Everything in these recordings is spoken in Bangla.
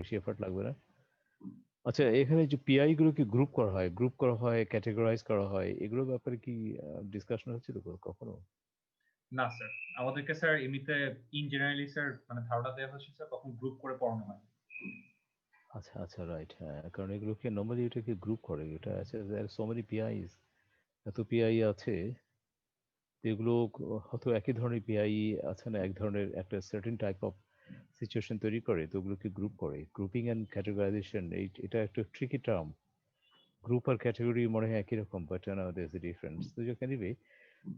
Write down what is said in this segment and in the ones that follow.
বেশি এফর্ট লাগবে না। আচ্ছা, এখানে যে পিআই গুলোকে গ্রুপ করা হয়, ক্যাটেগরাইজ করা হয়, এগুলোর ব্যাপারে কি ডিসকাশন হচ্ছিল কখনো? না স্যার, আমাদেরকে স্যার এমনিতে ইন জেনারেলি স্যার মানে ধারণা দেওয়া হয়েছে স্যার, তখন গ্রুপ করে পড়ানো হয়। আচ্ছা আচ্ছা, রাইট, হ্যাঁ, কারণ এগুলোকে নর্মালি এটাকে গ্রুপ করে, এটা আছে সো মেনি পিআইস, এত পিআই আছে, তো এগুলো হয়তো একই ধরনের পিআই আছে না, এক ধরনের একটা সার্টেন টাইপ অফ সিচুয়েশন তৈরি করে, তো ওগুলোকে গ্রুপ করে। গ্রুপিং অ্যান্ড ক্যাটেগরাইজেশন, এটা একটা ট্রিকি টার্ম। গ্রুপ আর ক্যাটাগরি মনে হয় একই রকম, বাট না, দের ইজ এ ডিফারেন্স। তো এনিওয়ে,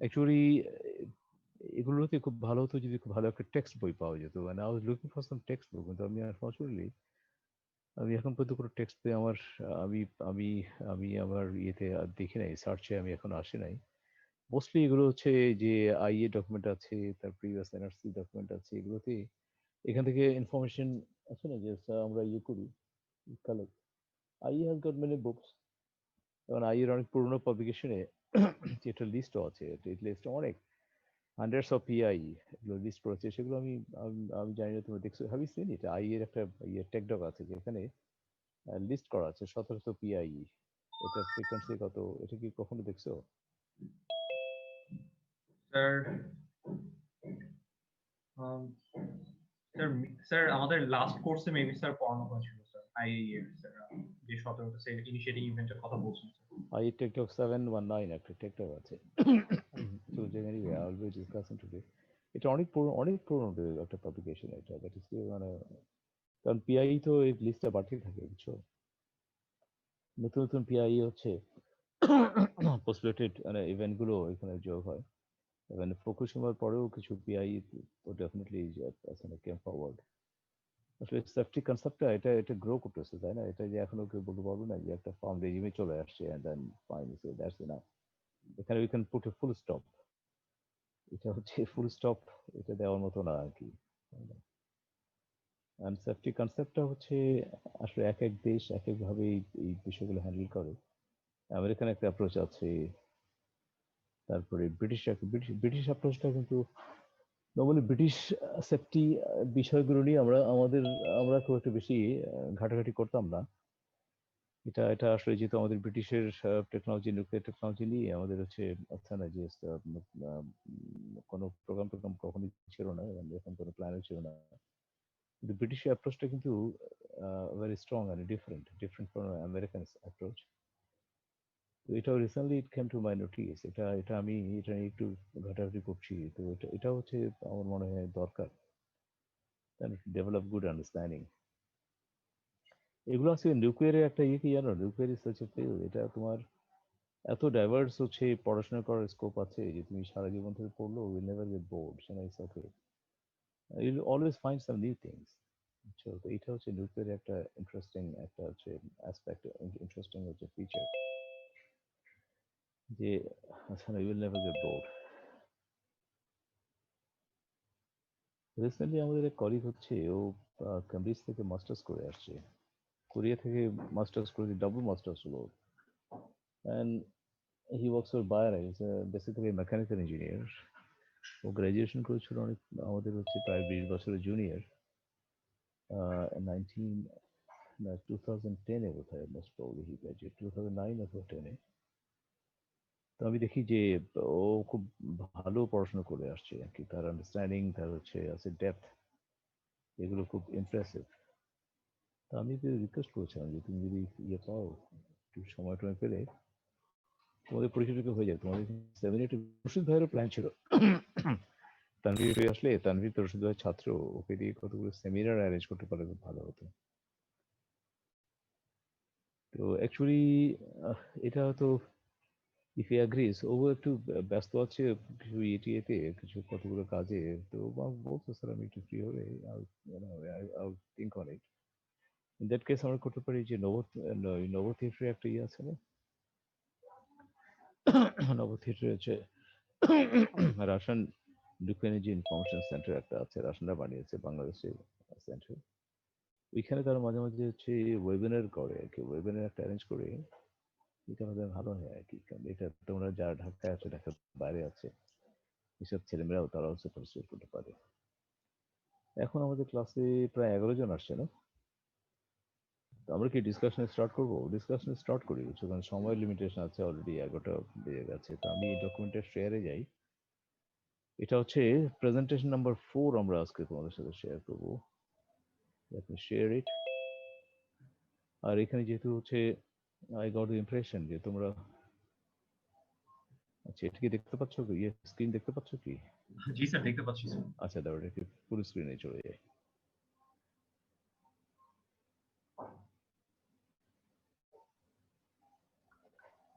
অ্যাকচুয়ালি এগুলোতে খুব ভালো হতো যদি খুব ভালো একটা টেক্সট বই পাওয়া যেত। মানে I was looking for some text book, কিন্তু আমি আনফর্চুনেটলি আমি এখন পর্যন্ত কোনো টেক্সট বই আমার আমি আমি আমি আমার ইয়েতে আর দেখি নাই, সার্চে আমি এখন আসি নাই। মোস্টলি এগুলো হচ্ছে যে আইএ ডকুমেন্ট আছে, তার প্রিভিয়াস এনআরসি ডকুমেন্ট আছে, এগুলোতে এখান থেকে ইনফরমেশন আছে না, যে আমরা ইয়ে করি, collect. IA has got many books, যেমন আইএর অনেক পুরোনো পাবলিকেশনে যেটা লিস্টও আছে, লিস্ট অনেক হান্ড্রেডস অফ পিআই এগুলো লিস্ট করেছে, সেগুলো আমি আমি জানি না তুমি দেখছো, হ্যাভ ইউ সিন ইট? আই এর একটা ইয়ে টেকডক আছে, যেখানে লিস্ট করা আছে 1700 পিআই, এটা ফ্রিকোয়েন্সি কত, এটা কি কখনো দেখছো? স্যার স্যার স্যার আমাদের লাস্ট কোর্সে মেবি স্যার পড়ানো হয়েছিল স্যার আইএ স্যার, যে 17টা স্যার ইনিশিয়েটিং ইভেন্টের কথা বলছেন স্যার। আই টেকডক 719 একটা টেকডক আছে। তো anyway I will be discussing today. এটা অনেক পুরনো একটা পাবলিকেশন, এটা দ্যাট ইজ মানে, কারণ পিআই তো এই লিস্টটা বাড়তে থাকে, বুঝছো, নতুন নতুন পিআই হচ্ছে পোস্টলেটেড মানে ইভেন্ট গুলো এখানে যোগ হয়। মানে ফুকুশিমার পরেও কিছু পিআই তো ডেফিনেটলি কেম ফরওয়ার্ড। আসলে সেফটি কনসেপ্টটা এটা এটা গ্রো করতেছে, তাই না? এটা যে এখনো কেউ বলতে পারবে না যে একটা ফার্ম রেজিমে চলে আসছে and then fine so that's enough, এখানে we can put a full stop. এটা হচ্ছে ফুল স্টপ, এটা দেওয়ার মতো না আর কি। অ্যান্ড সেফটি কনসেপ্টটা হচ্ছে আসলে এক এক দেশ এক এক ভাবে এই বিষয়গুলো হ্যান্ডেল করে। আমেরিকান একটা অ্যাপ্রোচ আছে, তারপরে ব্রিটিশ অ্যাপ্রোচটা কিন্তু নর্মালি ব্রিটিশ সেফটি বিষয়গুলো নিয়ে আমরা খুব একটা বেশি ঘাটাঘাটি করতাম না। এটা আসলে যেহেতু আমাদের ব্রিটিশের টেকনোলজি, নিউক্লিয়ার টেকনোলজি নিয়ে আমাদের হচ্ছে আচ্ছা না যে কোনো প্রোগ্রাম কখনোই ছিল না, এবং এরকম কোনো প্ল্যানও ছিল না। কিন্তু ব্রিটিশ অ্যাপ্রোচটা কিন্তু very strong and different from American approach. তো এটাও recently it came to my notice, এটা আমি এটা নিয়ে একটু ঘাটাঘাটি করছি। তো এটা হচ্ছে আমার মনে হয় দরকার, ডেভেলপ গুড আন্ডারস্ট্যান্ডিং। এগুলো আছে নিউক্লিয়ারের একটা ইয়ে, কি জানো, নিউক্লিয়ার রিসার্চ ফিল্ড, এটা তোমার এত ডাইভার্স হচ্ছে, পড়াশোনা করার স্কোপ আছে যে তুমি সারা জীবন থেকে পড়লেও will never get bored, so it's okay, you'll always find some new things. তো এটা হচ্ছে নিউক্লিয়ারের একটা ইন্টারেস্টিং একটা হচ্ছে অ্যাসপেক্ট, ইন্টারেস্টিং হচ্ছে ফিচার, যে আচ্ছা না, ইউল নেভার গেট বোর্ড। রিসেন্টলি আমাদের এক কলিগ হচ্ছে, ও কেমব্রিজ থেকে মাস্টার্স করে আসছে, কোরিয়া থেকে মাস্টার্স করে, ডাবল মাস্টার্স হলো, and he works for Bayer, is basically mechanical engineer. ও গ্রাজুয়েশন করেছিল অনেক, আমাদের হচ্ছে প্রায় 20 বছরের জুনিয়র, 19 না 2010-এ বোধহয়, মোস্ট প্রবাবলি হি গ্রাজুয়েট 2009 অথবা 10-এ। তো আমি দেখি যে ও খুব ভালো পড়াশোনা করে আসছে আর কি, তার আন্ডারস্ট্যান্ডিং, তার হচ্ছে আছে ডেপথ, এগুলো খুব ইমপ্রেসিভ। তো আমি রিকোয়েস্ট করেছিলাম যে তুমি যদি ইয়ে পাও, একটু সময় টময় পেলে তোমাদের পরীক্ষা হয়ে যাবে, তোমাদের সেমিনারটি রশিদ ভাইয়েরও প্ল্যান ছিল। তানভীর আসলে, তানভীর তো রশিদ ভাইয়ের ছাত্র, ওকে দিয়ে কতগুলো সেমিনার অ্যারেঞ্জ করতে পারলে খুব ভালো হতো। তো অ্যাকচুয়ালি এটা হয়তো, ইফ হি অ্যাগ্রিজ, ও একটু ব্যস্ত আছে কিছু ইয়েতে, কিছু কতগুলো কাজে। তো বলতো স্যার আমি একটু ফ্রি হলে I think on it. In that case আমরা করতে পারি যে নব থিয়েটারে একটা ইয়ে আছে না, নব থিয়েটারে হচ্ছে রাশিয়ান ডিফেন্স ইনফরমেশন সেন্টার একটা আছে, রাশিয়ানরা বানিয়েছে বাংলাদেশের সেন্টার। ওইখানে তারা মাঝে মাঝে হচ্ছে ওয়েবিনার করে আর কি, ওয়েবিনার একটা অ্যারেঞ্জ করে, এটা আমাদের ভালো হয় আর কি। কারণ এটা তোমরা যারা ঢাকায় আছে, ঢাকার বাইরে আছে, এসব ছেলেমেয়েরাও তারা হচ্ছে পার্টিসিপেট করতে পারে। এখন আমাদের ক্লাসে প্রায় 11 জন আসছে না? আমরা কি ডিসকাশন স্টার্ট করবো? ডিসকাশন স্টার্ট করি কিছু, কারণ সময় লিমিটেশন আছে, অলরেডি 11টা বেজে গেছে। তো আমি ডকুমেন্টের শেয়ারে যাই। এটা হচ্ছে প্রেজেন্টেশন নাম্বার 4 আমরা আজকে তোমাদের সাথে শেয়ার করবো। Let me share it. আর এখানে যেহেতু হচ্ছে আই গট দ্য ইমপ্রেশন যে তোমরা, আচ্ছা এটা কি দেখতে পাচ্ছ কি? ইয়ে স্ক্রিন দেখতে পাচ্ছ কি? জি স্যার, দেখতে পাচ্ছি স্যার। আচ্ছা দাও, এটা কি ফুল স্ক্রিনে চলে যায়?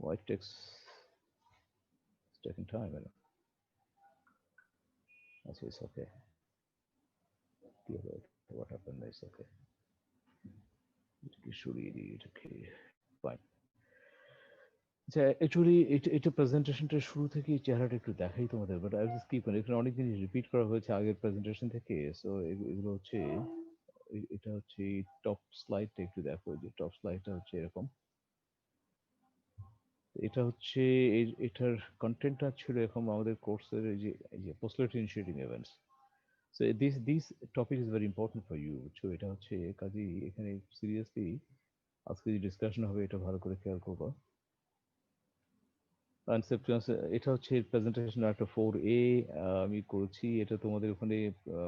White text is taking time, you know. আচ্ছা, it's okay. What happened? It's okay. এটাকে সরিয়ে দিই, এটাকে ফাইন। আচ্ছা অ্যাকচুয়ালি এটা প্রেজেন্টেশনটা শুরু থেকেই চেহারাটা একটু দেখাই তোমাদের, but I just keep on. এখানে অনেক জিনিস রিপিট করা হয়েছে আগের প্রেজেন্টেশন থেকে। সো এগুলো হচ্ছে এটা হচ্ছে টপ স্লাইডটা একটু দেখো, যে টপ স্লাইডটা হচ্ছে এরকম। এটা হচ্ছে এটার কন্টেন্টটা ছিল এরকম, আমাদের কোর্সের এই যে postulate initiating events. So this topic is very important for you. So এটা হচ্ছে কাজেই এখানে সিরিয়াসলি আজকে যে ডিসকাশন হবে এটা ভালো করে খেয়াল করবো। কনসেপ্ট এটা হচ্ছে প্রেজেন্টেশন একটা 4A আমি করেছি। এটা তোমাদের ওখানে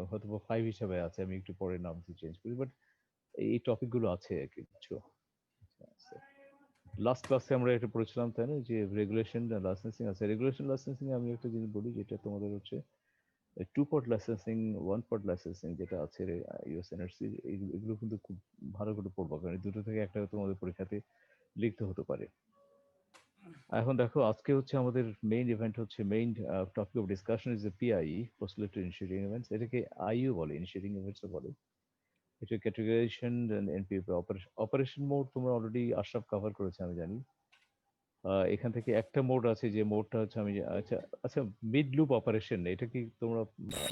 হয়তো 5 হিসাবে আছে, আমি একটু পরে নাম চেঞ্জ করি, বাট এই টপিকগুলো আছে আর কি কিছু। লাস্ট ক্লাসে আমরা এটা পড়েছিলাম তাই না, যে রেগুলেশন লাইসেন্সিং আছে। রেগুলেশন লাইসেন্সিং আমি একটা জিনিস বলি, যেটা তোমাদের হচ্ছে 2 পার্ট লাইসেন্সিং, 1 পার্ট লাইসেন্সিং যেটা আছে ইউএস এনআরসি, এগুলো কিন্তু খুব ভালো করে পড়বো, কারণ এই দুটো থেকে একটা তোমাদের পরীক্ষাতে লিখতে হতে পারে। এখন দেখো আজকে হচ্ছে আমাদের মেইন ইভেন্ট হচ্ছে, main topic of discussion is PIE, postulatory initiating events. এটাকে আইইউ বলে, ইনিশিয়েটিং ইভেন্টসও বলে। এটা ক্যাটেগরাইজেশন এনপিপি অপারেশন মোড তোমরা অলরেডি আশরাফ কভার করেছে আমি জানি। এখান থেকে একটা মোড আছে, যে মোডটা হচ্ছে আমি আচ্ছা আচ্ছা মিড লুপ অপারেশন, এটা কি তোমরা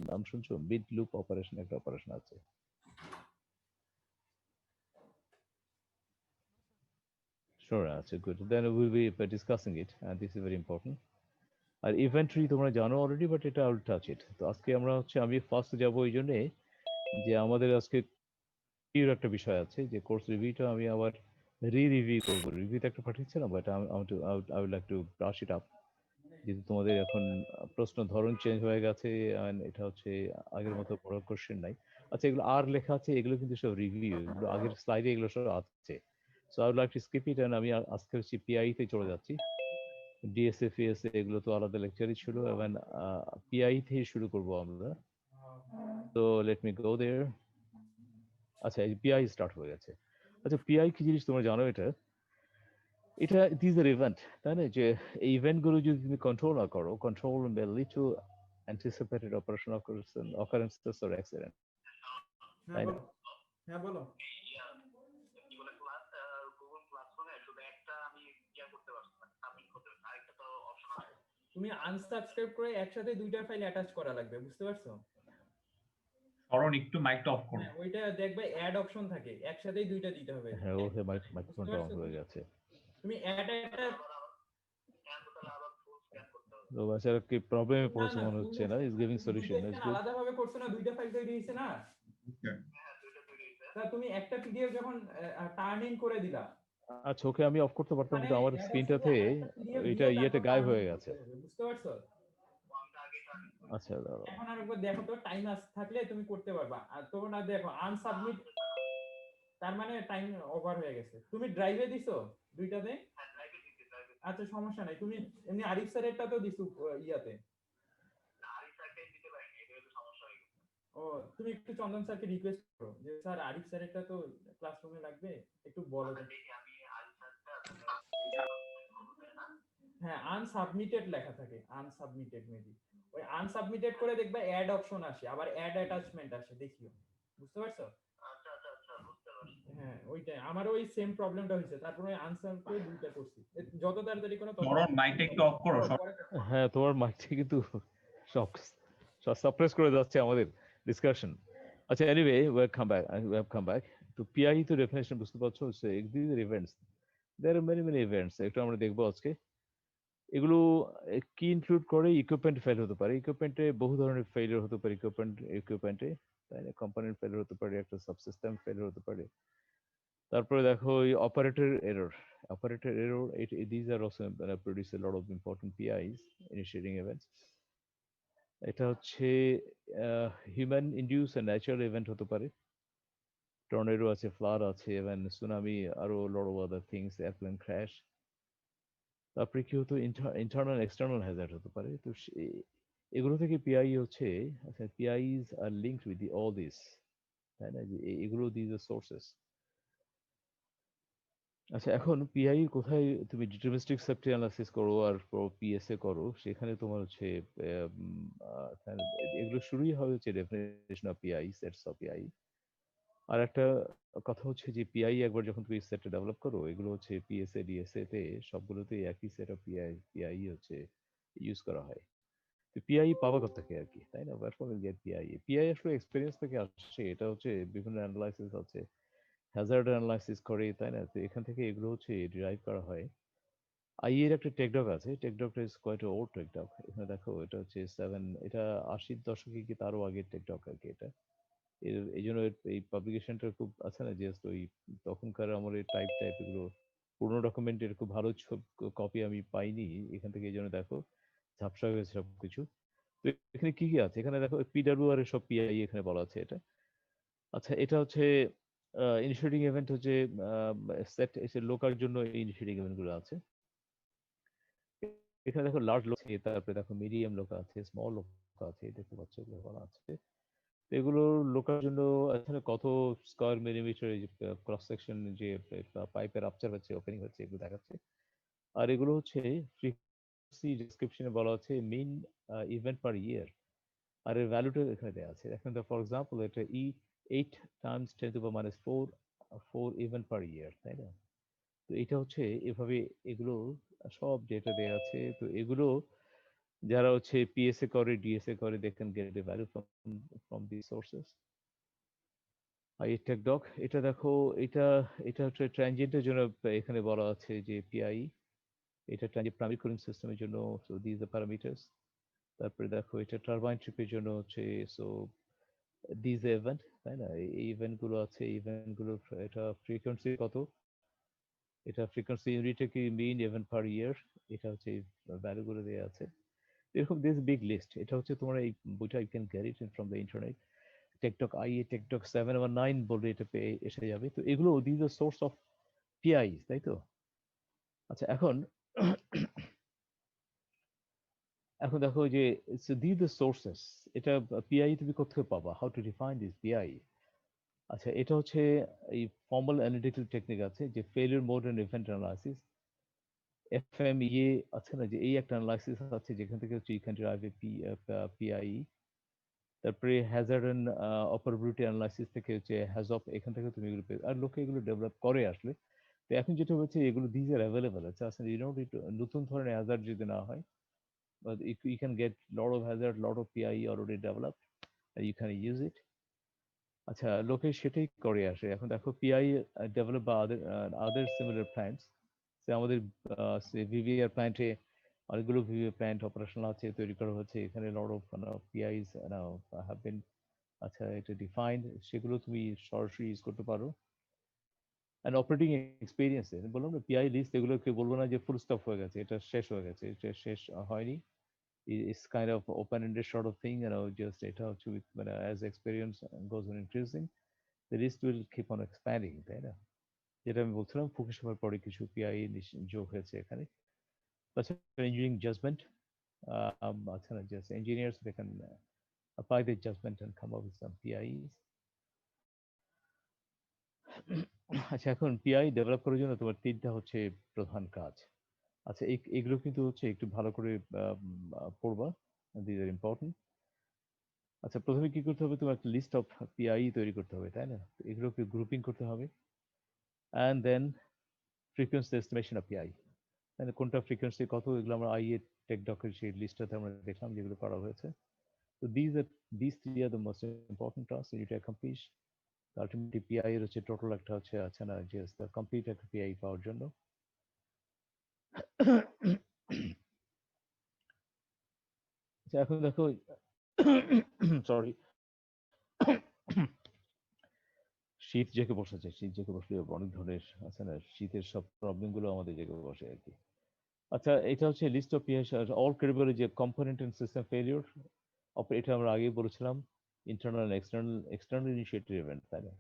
নাম শুনছো? মিড লুপ অপারেশন একটা অপারেশন আছে। Sure, আচ্ছা good. Then we will be discussing it, and this is very important. আর ইভেন্টরি তোমরা জানো অলরেডি, বাট এটা আউল টাচ ইট। তো আজকে আমরা হচ্ছে, আমি ফার্স্ট যাবো এই জন্যে যে আমাদের আজকে রিভিউর একটা বিষয় আছে, যে কোর্স রিভিউটা আমি আবার রিভিউ করবো। রিভিউতে একটা পাঠিয়েছিলাম, but I would like to brush it up. যেহেতু তোমাদের এখন প্রশ্ন ধরন চেঞ্জ হয়ে গেছে, and এটা হচ্ছে আগের মতো বড় কোশ্চেন নাই। আচ্ছা এগুলো আর লেখা আছে, এগুলো কিন্তু সব রিভিউ, এগুলো আগের স্লাইডে এগুলো সব আছে। So I would like to skip it, and আমি আজকে হচ্ছে পিআই তে চলে যাচ্ছি। ডিএসএ ফিএসএ এগুলো তো আলাদা লেকচারই ছিল, এবং পিআই থেকে শুরু করব আমরা। তো লেট মি গো দেয়ার। আচ্ছা এই পিআই স্টার্ট হয়ে গেছে। আচ্ছা পিআই কি জিনিস তোমরা জানো? এটা এটা দিস আর ইভেন্ট, তাই না? যে এই ইভেন্টগুলো যদি তুমি কন্ট্রোল না করো, control may lead to anticipated operation occurrences or accident, হ্যাঁ তাই না? বলো। হ্যাঁ বলো। তুমি আনসাবস্ক্রাইব করে একসাথে দুইটা ফাইল অ্যাটাচ করা লাগবে, বুঝতে পারছো? স্মরণ একটু মাইকটা অফ করো। হ্যাঁ, ওইটা দেখবে অ্যাড অপশন থাকে, একসাথেই দুইটা দিতে হবে। হ্যাঁ ওকে, বুঝতে মাইক্রোফোনটা অন পারছো? হয়ে গেছে। তুমি অ্যাড একটা তো বাচ্চারা কি প্রবলেমে না পড়েছে না মনে হচ্ছে না? ইজ গিভিং সলিউশন, দুইটা ইজ scan গুড। আলাদাভাবে করছো না, দুইটা ফাইল তৈরি হয়েছে না? তা তুমি একটা পিডিএফ যখন টার্ন ইন করে দিলা, আচ্ছা ওকে আমি অফ করতে পারতাম, মানে কিন্তু আমার অ্যাড অপশনে স্ক্রিনটাতে আরেকটা পিডিএফ এটা দিয়ে ইয়েতে তারপর গায়েব টার্ন ইন হয়ে গেছে। করতে হবে, বুঝতে পারছো? আচ্ছা দাঁড়াও। এখন আর একবার দেখো তো, টাইম থাকলে তুমি করতে পারবা। আর তখন আর দেখো আনসাবমিট, তার মানে টাইম ওভার হয়ে গেছে। তুমি ড্রাইভে দিছো দুইটাতে? আচ্ছা সমস্যা নাই, তুমি এমনি আরিফ স্যারেরটা তো দিছো ইয়াতে। ও, তুমি একটু চন্দন স্যারকে রিকোয়েস্ট করো যে স্যার আরিফ স্যারেরটা তো ক্লাসরুমে লাগবে, একটু বলো। হ্যাঁ আনসাবমিটেড লেখা থাকে, আনসাবমিটেড মেবি। ওই আনসাবমিটেড করে দেখবে অ্যাড অপশন আসে, আবার অ্যাড অ্যাটাচমেন্ট আসে, দেখিও। বুঝতে পারছো? হ্যাঁ ওইটাই আমারও ওই সেম প্রবলেমটা হয়েছে, তারপরে আনসার করে দুইটা করছি। যত তাড়াতাড়ি কোনো তত স্মরণ মাইকটা একটু অফ করো। পরে হ্যাঁ তোমার মাইকটা কিন্তু সব সাপ্রেস করে যাচ্ছে আমাদের ডিসকাশন। আচ্ছা এনিওয়ে ওয়েলকাম ব্যাক তো পিআই তো ডেফিনেশন বুঝতে পারছো, this are events, there are many events, একটু আমরা দেখবো আজকে। এগুলো কি ইনক্লুড করে? ইকুইপমেন্ট ফেল হতে পারে, ইকুইপমেন্টে বহু ধরনের ফেলিয়ার হতে পারে, ইকুইপমেন্টে তাই না? কম্পোনেন্ট ফেলিয়ার হতে পারে, একটা সাবসিস্টেম ফেলিয়ার হতে পারে, তারপরে দেখো ওই operator error these are also produce a lot of important PIs, initiating events. এটা হচ্ছে হিউম্যান ইনডিউস ন্যাচারাল ইভেন্ট হতে পারে, টর্নেডো আছে, ফ্লাড আছে, ইভেন সুনামি, আরো lot of other things, airplane crash. তারপরে কি হতো, ইন্টারনাল এক্সটার্নাল হ্যাজার্ড হতে পারে। তো এগুলো থেকে পিআই হচ্ছে, আচ্ছা পিআইস আর লিঙ্কড উইথ অল দিস, তাই না, যে এগুলো দিজ সোর্সেস। আচ্ছা এখন পিআই কোথায় তুমি ডিটারমিনিস্টিক সেফটি অ্যানালাইসিস করো আর পিএসএ করো, সেখানে তোমার হচ্ছে এগুলো শুরুই হয় হচ্ছে definition of PI, sets of PI. আর একটা কথা হচ্ছে যে পিআই একবার যখন তুমি সেটটা ডেভেলপ করো, এগুলো হচ্ছে পিএসএ ডিএসএ তে সবগুলোতেই একই সেট অফ পিআই হচ্ছে ইউজ করা হয়। তো পিআই পাওয়া কথা থেকে আর কি, তাই না, পিআই পিআই আসলে এক্সপিরিয়েন্স থেকে আসছে, এটা হচ্ছে বিভিন্ন অ্যানালাইসিস আছে, হ্যাজার্ড অ্যানালাইসিস করে, তাই না, তো এখান থেকে এগুলো হচ্ছে ডিরাইভ করা হয়। আই এর একটা টেকডক আছে, টেকডকটা ইজ কোয়াইট ওল্ড টেকডক। এখানে দেখো এটা হচ্ছে এটা 80-র দশকে কি তারও আগের টেকডক আর কি এটা। এই জন্য এই পাবলিকেশনটা খুব আছে না, জাস্ট ওই তখনকার আমার টাইপ এগুলো পুরোনো ডকুমেন্টের খুব ভালো কপি আমি পাইনি এখান থেকে, এই জন্য দেখো ঝাপসা হয়ে গেছে সবকিছু। তো এখানে কি কি আছে, এখানে দেখো পিডাব্লিউআর এর সব পিআই এখানে বলা আছে এটা। আচ্ছা এটা হচ্ছে ইনিশিয়েটিং ইভেন্ট হচ্ছে সেট এসে লোকার জন্য এই ইনিশিয়েটিং ইভেন্ট গুলো আছে। এখানে দেখো লার্জ লোক আছে, তারপরে দেখো মিডিয়াম লোক আছে, স্মল লোক আছে, দেখতে পাচ্ছ এগুলো বলা আছে। এগুলো লোকার জন্য এখানে কত স্কয়ার মিলিমিটার ক্রস সেকশন যে পাইপের আপচার হচ্ছে, ওপেনিং হচ্ছে, এগুলো দেখাচ্ছে। আর এগুলো হচ্ছে ফ্রিকোয়েন্সি ডেসক্রিপশনে বলা আছে মিন ইভেন্ট পার ইয়ার, আর এর ভ্যালুটা এখানে দেওয়া আছে। এখন ফর এক্সাম্পল এটা 8 টাইমস 10⁻⁴ ইভেন্ট পার ইয়ার, তাই না। তো এটা হচ্ছে এভাবে এগুলো সব ডেটা দেওয়া আছে। তো এগুলো যারা হচ্ছে পিএসএ করে ডিএসএ করে, they can get a value from the sources. আর এই টেকডক এটা দেখো, এটা এটা হচ্ছে ট্রানজিয়েন্টের জন্য এখানে বলা আছে যে পিআই, এটা ট্রানজিয়েন্ট প্রাইমারি কুলিং সিস্টেমের জন্য, সো দিস দ্য প্যারামিটার্স। তারপরে দেখো এটা টারবাইন ট্রিপের জন্য হচ্ছে, সো দিস ইভেন্ট, তাই না, এই ইভেন্ট গুলো আছে, ইভেন্ট গুলো এটা ফ্রিকোয়েন্সি কত, এটা ফ্রিকোয়েন্সি ইউনিটে কি মিন ইভেন্ট পার ইয়ার, এটা হচ্ছে ভ্যালু গুলো দেওয়া আছে। এরকম দিস বিগ লিস্ট, এটা হচ্ছে তোমার এই বইটা you can get it from the internet. টেকটক আইএ টেকটক 7 বা 9 বললে এটা পেয়ে এসে যাবে। তো এগুলো this are source of PI, তাই তো। আচ্ছা এখন এখন দেখো যে দিস দ্য সোর্সেস, এটা পিআই তুমি কোথায় পাবা, how to define this PI. আচ্ছা এটা হচ্ছে এই ফর্মাল অ্যানালিটিক্যাল টেকনিক আছে, যে failure mode and event analysis, FMEA আছে না, যে এই একটা অ্যানালাইসিস আছে যেখান থেকে হচ্ছে you can derive a PI. তারপরে হ্যাজার্ড এন্ড অপারেবিলিটি অ্যানালাইসিস থেকে হচ্ছে হ্যাজঅফ, এখান থেকে তুমি এগুলো পেয়ে, আর লোকে এগুলো ডেভেলপ করে আসলে। তো এখন যেটা হচ্ছে এগুলো দিজ আর অ্যাভেলেবল আছে আসলে, নতুন ধরনের হ্যাজার্ড যদি না হয়, but you can get lot of hazard, lot of PI already developed, and you can use it. আচ্ছা লোকে সেটাই করে আসে। এখন দেখো পিআই ডেভেলপ বা আদার সিমিলার প্ল্যান্টস, আমাদের ভিভিআর প্ল্যান্টে অনেকগুলো ভিভিআর প্ল্যান্ট অপারেশনাল আছে, তৈরি করা হচ্ছে, এখানে লট অফ পিআইস হ্যাভ বিন, আচ্ছা এটা ডিফাইন্ড, সেগুলো তুমি সরাসরি ইউজ করতে পারো। অ্যান্ড অপারেটিং এক্সপিরিয়েন্স বললাম না, পিআই লিস্ট এগুলোকে বলবো না যে ফুল স্টপ হয়ে গেছে, এটা শেষ হয়ে গেছে, এটা শেষ হয়নি। It's kind of open-ended sort of thing, just এটা হচ্ছে as experience goes on increasing, the list will keep on expanding, তাই না। যেটা আমি বলছিলাম ফুকুশিমার পরে কিছু পিআই যোগ হয়েছে এখানে। তাছাড়া ইঞ্জিনিয়ারিং জাজমেন্ট, আচ্ছা না, just engineers they can apply their judgment and come up with some PIs. আচ্ছা এখন পিআই ডেভেলপ করার জন্য তোমার তিনটা হচ্ছে প্রধান কাজ। আচ্ছা এগুলো কিন্তু হচ্ছে একটু ভালো করে পড়বা, দিস আর ইম্পর্টেন্ট। আচ্ছা প্রথমে কি করতে হবে, তোমার একটা লিস্ট অফ পিআই তৈরি করতে হবে, তাই না, এগুলোকে গ্রুপিং করতে হবে। And then frequency estimation of PI, মানে কোনটা ফ্রিকোয়েন্সি কত, এগুলো আমরা আইএ টেক ডকের সেই লিস্টটাতে আমরা দেখলাম যেগুলো করা হয়েছে। তো this three are the most important task you need to accomplish. Ultimately PI এর হচ্ছে টোটাল একটা হচ্ছে, আচ্ছা না, জাস্ট কমপ্লিট একটা পিআই পাওয়ার জন্য। আচ্ছা এখন দেখো, সরি, শীত জেগে বসেছে, শীত জেগে বসলে অনেক ধরনের আছে না, শীতের সব প্রবলেম গুলো আমাদের জেগে বসে আর কি। আচ্ছা, এটা হচ্ছে list of PI, all credible যে কম্পোনেন্ট এন্ড সিস্টেম ফেলিওর, এটা আমরা আগেই বলেছিলাম, ইন্টারনাল এক্সটার্নাল ইনিশিয়েটিভ ইভেন্ট, তাই না?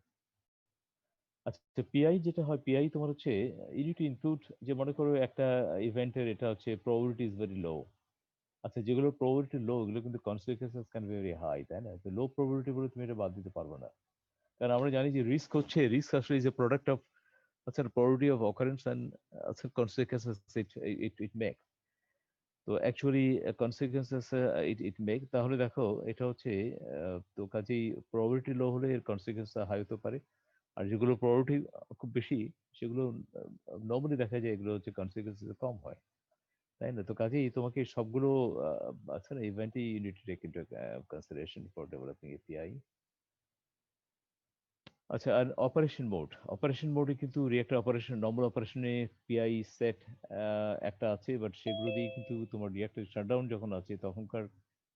আচ্ছা, পিআই যেটা হয়, পিআই তোমার হচ্ছে ইউ নিড টু ইনক্লুড, যে মনে করো একটা ইভেন্টের এটা হচ্ছে প্রবাবিলিটি ইজ ভেরি লো। আচ্ছা, যেগুলো প্রবাবিলিটি লো ওগুলো কিন্তু consequences can be very high, তাই না? তো লো প্রবাবিলিটি বলে তুমি এটা বাদ দিতে পারবে না, কারণ আমরা জানি যে রিস্ক আসলে ইজ এ প্রোডাক্ট অফ আচ্ছা প্রবাবিলিটি অফ অকারেন্স অ্যান্ড আচ্ছা কনসিকুয়েন্সেস ইট মেক। তো অ্যাকচুয়ালি কনসিকুয়েন্সেস ইট মেক, তাহলে দেখো এটা হচ্ছে তো কাজেই প্রবাবিলিটি লো হলে এর কনসিকুয়েন্স হাই হতে পারে, আর যেগুলো প্রবাবিলিটি খুব বেশি সেগুলো নর্মালি দেখা যায় এগুলো হচ্ছে কনসিকুয়েন্স কম হয়, তাই না? তো কাজেই তোমাকে সবগুলো আছে না ইভেন্টই unit take into consideration for developing API. আচ্ছা, আর অপারেশন মোডে কিন্তু রিয়েক্টর অপারেশন, নর্মাল অপারেশনে পিআই সেট একটা আছে, বাট সেগুলো দিয়ে কিন্তু তোমার রিয়েক্টর শাটডাউন যখন আছে তখনকার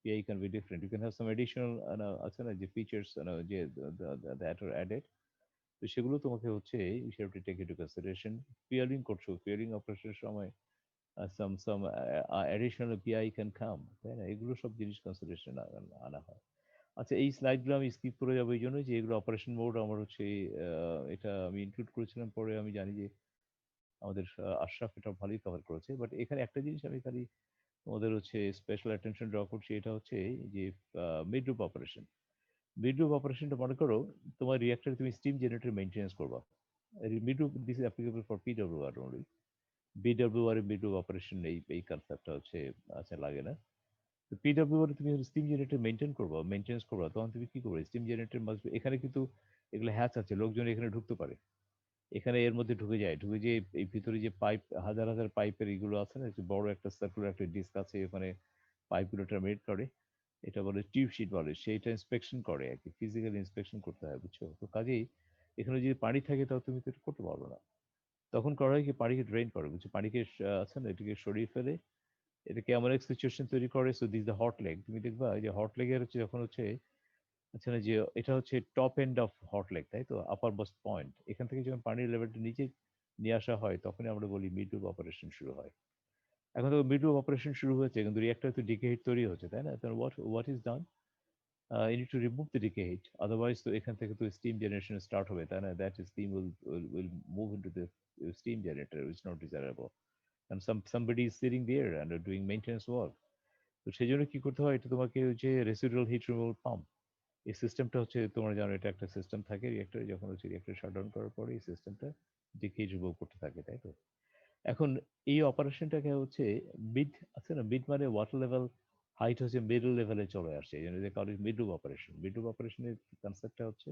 PI can be different, you can have some additional আছে না যে ফিচার্স যে দ্যাট আর অ্যাডেড। তো সেগুলো তোমাকে হচ্ছে you have to take into consideration. পিয়ারিং করছো, পিয়ারিং অপারেশনের সময় some additional PI can come, তাই না? এগুলো সব জিনিস কনসিডারেশন আনা হয়। আচ্ছা, এই স্লাইডগুলো আমি স্কিপ করে যাবো এই জন্য যে এগুলো অপারেশন মোড আমার হচ্ছে এটা আমি ইনক্লুড করেছিলাম, পরে আমি জানি যে আমাদের আশরাফ এটা ভালোই কভার করেছে, বাট এখানে একটা জিনিস আমি খালি তোমাদের হচ্ছে স্পেশাল অ্যাটেনশন ড্র করছি, এটা হচ্ছে যে mid loop operation. Mid loop অপারেশনটা মনে করো তোমার রিঅ্যাক্টরে তুমি স্টিম জেনারেটর মেনটেন্স করবা। Mid loop this is applicable for PWR only. BWR এর মিড লুপ অপারেশন এই কনসেপ্টটা হচ্ছে আচ্ছা লাগে না। পিডব্লিউআর তুমি স্টিম জেনারেটর মেনটেন করবা, মেনটেন্স করবা, তখন তুমি কি করবে? স্টিম জেনারেটর মাস্ট, এখানে কিন্তু এগুলো হ্যাচ আছে, লোকজন এখানে ঢুকতে পারে, এখানে এর মধ্যে ঢুকে যায়, ঢুকে যে এই ভিতরে যে পাইপ, হাজার হাজার পাইপের এগুলো আছে না, যে বড় একটা সার্কুলার একটা ডিস্ক আছে, ওখানে পাইপগুলো টার্মিনেট করে, এটা বলে টিউব শিট বলে, সেইটা ইন্সপেকশন করে আর কি, ফিজিক্যাল ইন্সপেকশন করতে হয়, বুঝছো? তো কাজেই এখানে যদি পানি থাকে তাহলে তুমি তো এটা করতে পারবে না। তখন করা হয় কি, পানিকে ড্রেন করে, বুঝছো? পানিকে আছে না এটাকে সরিয়ে ফেলে, এটাকে এমন এক সিচুয়েশন তৈরি করে, so this the hot leg, তুমি দেখবা যে হট লেগের হচ্ছে যখন হচ্ছে আচ্ছা না যে এটা হচ্ছে top end of hot leg, তাই তো, আপার মোস্ট পয়েন্ট, এখান থেকে যখন পানির লেভেলটা নিচে নিয়ে আসা হয় তখনই আমরা বলি মিড লুপ অপারেশন শুরু হয়। এখন তো মিড লুপ অপারেশন শুরু হয়েছে কিন্তু রিঅ্যাক্টর তো ডিকে হিট তৈরি হচ্ছে, তাই না? তো what is done, you need to remove the decay heat, otherwise তো এখান থেকে তো স্টিম জেনারেশন স্টার্ট হবে, তাই না? That steam will move into the steam generator, which not desirable, and somebody is sitting there and doing maintenance work. তো সেই জন্য কি করতে হয়, এটা তোমাকে ওই যে রেসিডুয়াল হিট রিমুভাল পাম্প, এই সিস্টেমটা হচ্ছে তোমরা জানো, এটা একটা সিস্টেম থাকে রিঅ্যাক্টরে, যখন হচ্ছে রিঅ্যাক্টর শাটডাউন করার পরে এই সিস্টেমটা ডিকে রিমুভ করতে থাকে, তাই তো? এখন এই অপারেশনটাকে হচ্ছে মিড আছে না, মিড মানে ওয়াটার লেভেল হাইট হচ্ছে মিডল লেভেলে চলে আসছে, এই জন্য যে কারো mid loop operation. Mid loop অপারেশনের কনসেপ্টটা হচ্ছে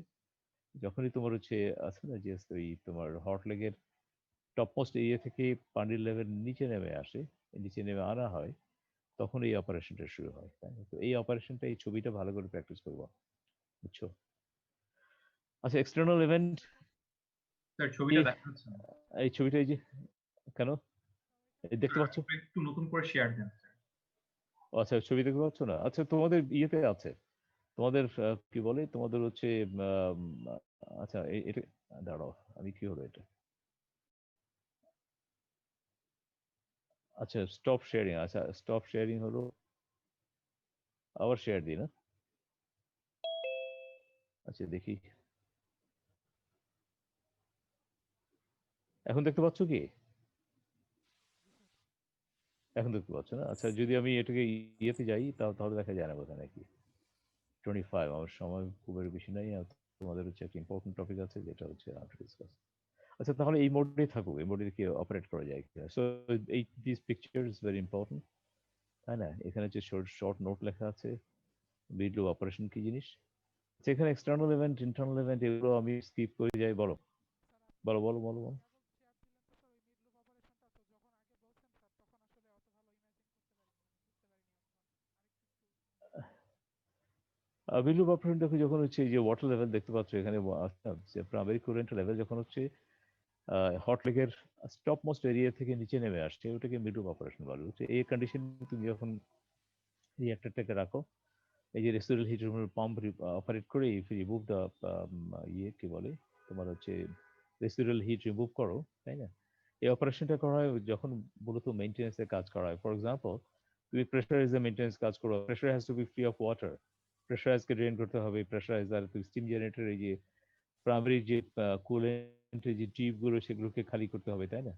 যখনই তোমার হচ্ছে আছে না যে ওই তোমার হট লেগের টপমোস্ট এরিয়া থেকে পানির লেভেল নিচে নেমে আসে, নিচে নেমে আনা হয়, তখন এই অপারেশনটা শুরু হয়, তাই না? তো এই অপারেশনটা, এই ছবিটা ভালো করে প্র্যাকটিস করবো, বুঝছো? আচ্ছা, এক্সটার্নাল ইভেন্ট স্যার কি, ছবিটা দেখা যাচ্ছে না। এই ছবিটা এই যে, কেন এই দেখতে পাচ্ছ? একটু নতুন করে শেয়ার দেন স্যার। আচ্ছা, ছবি দেখতে পাচ্ছ না? আচ্ছা, তোমাদের ইয়েতে আছে, তোমাদের কি বলে তোমাদের হচ্ছে আম, আচ্ছা এটা দাঁড়াও, আমি কি হলো এটা, আচ্ছা স্টপ শেয়ারিং, আচ্ছা স্টপ শেয়ারিং হলো, আবার শেয়ার দিই না, আচ্ছা দেখি, এখন দেখতে পাচ্ছ কি? এখন দেখতে পাচ্ছ না? আচ্ছা, যদি আমি এটাকে ইয়েতে যাই তাহলে দেখা যায় না বোধহয় নাকি? 25, আমার সময় খুব একটা বেশি নাই, আর তোমাদের হচ্ছে একটা ইম্পর্টেন্ট টপিক আছে যেটা হচ্ছে ডিসকাস। আচ্ছা, তাহলে এই মোডেই থাকুক, এই মোডে কি অপারেট করা যায় কিনা। সো এই this picture is very important, তাই না? এখানে যে শর্ট শর্ট নোট লেখা আছে, ভিডিও অপারেশন কি জিনিস। আচ্ছা, এখানে এক্সটার্নাল ইভেন্ট, ইন্টারনাল ইভেন্ট এগুলো আমি স্কিপ করে যাই, বলো বলো বলো বলো বলো। ভিডিও অপারেশন দেখো, যখন হচ্ছে এই যে ওয়াটার লেভেল দেখতে পাচ্ছ এখানে, প্রাইমারি কুরেন্ট লেভেল যখন হচ্ছে হট লেগের টপ মোস্ট এরিয়া থেকে নিচে নেমে আসছে, ওটাকে মিডল অপারেশন বলে, বুঝছো? এই কন্ডিশন তুমি যখন রিঅ্যাক্টরটাকে রাখো, এই যে রেসিডুয়াল হিট পাম্প অপারেট করে, ইফ রিমুভ দ্য ইয়ে কি বলে তোমার হচ্ছে রেসিডুয়াল হিট রিমুভ করো, তাই না? এই অপারেশনটা করা হয় যখন মূলত মেনটেন্যান্সের কাজ করা হয়। ফর এক্সাম্পল, তুমি প্রেশারাইজার মেনটেন্যান্স কাজ করো, pressure has to be free of water, প্রেশারাইজকে ড্রেন করতে হবে, প্রেশারাইজার তুমি স্টিম জেনারেটর এই যে প্রাইমারি যে কুলেন্টের যে টিউবগুলো সেগুলোকে খালি করতে হবে, তাই না?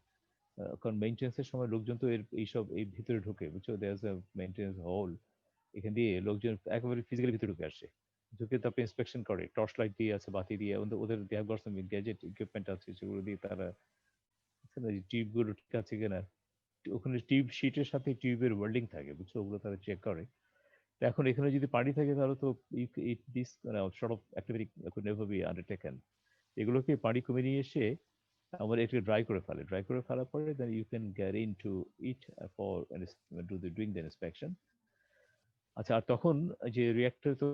কারণ মেনটেন্যান্সের সময় লোকজন তো এইসব এই ভিতরে ঢুকে, বুঝছো, there is a maintenance hole, এখান দিয়ে লোকজন একেবারে ফিজিক্যালি ভিতরে ঢুকে আসে, ঢুকে তারপরে ইন্সপেকশন করে, টর্চ লাইট দিয়ে আছে, বাতি দিয়ে, ওদের they have got some gadget equipment আছে, সেগুলো দিয়ে তারা টিউব গুলো ঠিক আছে কিনা, ওখানে টিউব শিটের সাথে টিউবের ওয়েল্ডিং থাকে, বুঝছো, ওগুলো তারা চেক করে। তো এখন এখানে যদি পানি থাকে তাহলে তো this sort of activity could never be undertaken. এগুলোকে পানি কমে নিয়ে এসে আমরা এটাকে ড্রাই করে ফেলে, ড্রাই করে ফেলার পরে then you can get into it for doing the inspection. আচ্ছা, আর তখন যে রিয়াক্টর তো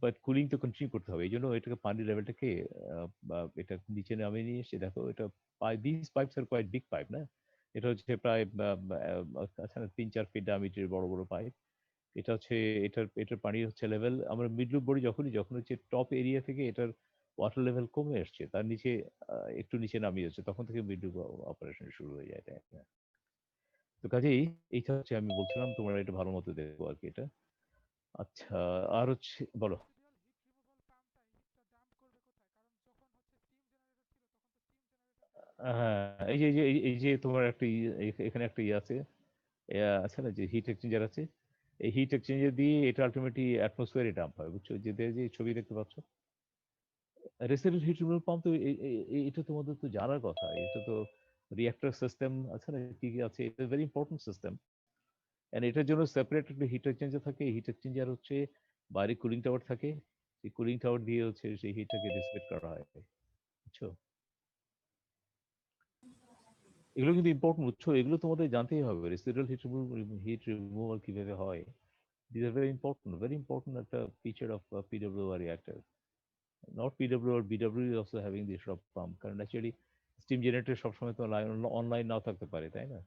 বাট কুলিং তো কন্টিনিউ করতে হবে, এই জন্য এটাকে পানির লেভেলটাকে এটা নিচে নামিয়ে নিয়ে এসে দেখো এটা this pipes are quite big pipe না, এটা হচ্ছে প্রায় 3-4 ফিট ডায়ামিটার বড় বড় পাইপ। এটা হচ্ছে এটার পানি হচ্ছে লেভেল, আমরা মিডলুপ বলি যখন হচ্ছে টপ এরিয়া থেকে এটার ওয়াটার লেভেল কমে আসছে, তার নিচে একটু নিচে নামিয়ে যাচ্ছে, তখন থেকে মিডলুপ অপারেশন শুরু হয়ে যায়, তাই না? তো কাজেই এইটা হচ্ছে আমি বলছিলাম, তোমরা এটা ভালো মতো দেখবো আর কি এটা। আচ্ছা, আর হচ্ছে বলো। হ্যাঁ, এই যে তোমার একটা এখানে একটা ইয়ে আছে, আছে না যে হিট এক্সচেঞ্জার আছে, এই হিট এক্সচেঞ্জার দিয়ে এটা আলটিমেটলি অ্যাটমসফিয়ারে ডাম্প হয়, বুঝছো, যে ছবি দেখতে পাচ্ছ, রেসিডুয়াল হিট রিমুভাল পাম্প তো এটা তোমাদের তো জানার কথা, এটা তো রিঅ্যাক্টর সিস্টেম আছে না, কি কি আছে, এটা ভেরি ইম্পর্টেন্ট সিস্টেম। এন্ড এটার জন্য সেপারেট একটা হিট এক্সচেঞ্জার থাকে, হিট এক্সচেঞ্জার হচ্ছে বাইরে কুলিং টাওয়ার থাকে, সেই কুলিং টাওয়ার দিয়ে হচ্ছে সেই হিটটাকে ডিসিপেট করা হয়, বুঝছো। এগুলো কিন্তু ইম্পর্টেন্ট, বুঝছো, এগুলো তোমাদের জানতেই হবে, রেসিডুয়াল হিট রিমুভাল কিভাবে হয়। দিস আর ভেরি ইম্পর্টেন্ট একটা feature of PWR reactor. Not PWR, BW is also having this সব পাম্প, কারণ অ্যাকচুয়ালি স্টিম জেনারেটর সবসময় তো অনলাইন নাও থাকতে পারে, তাই না?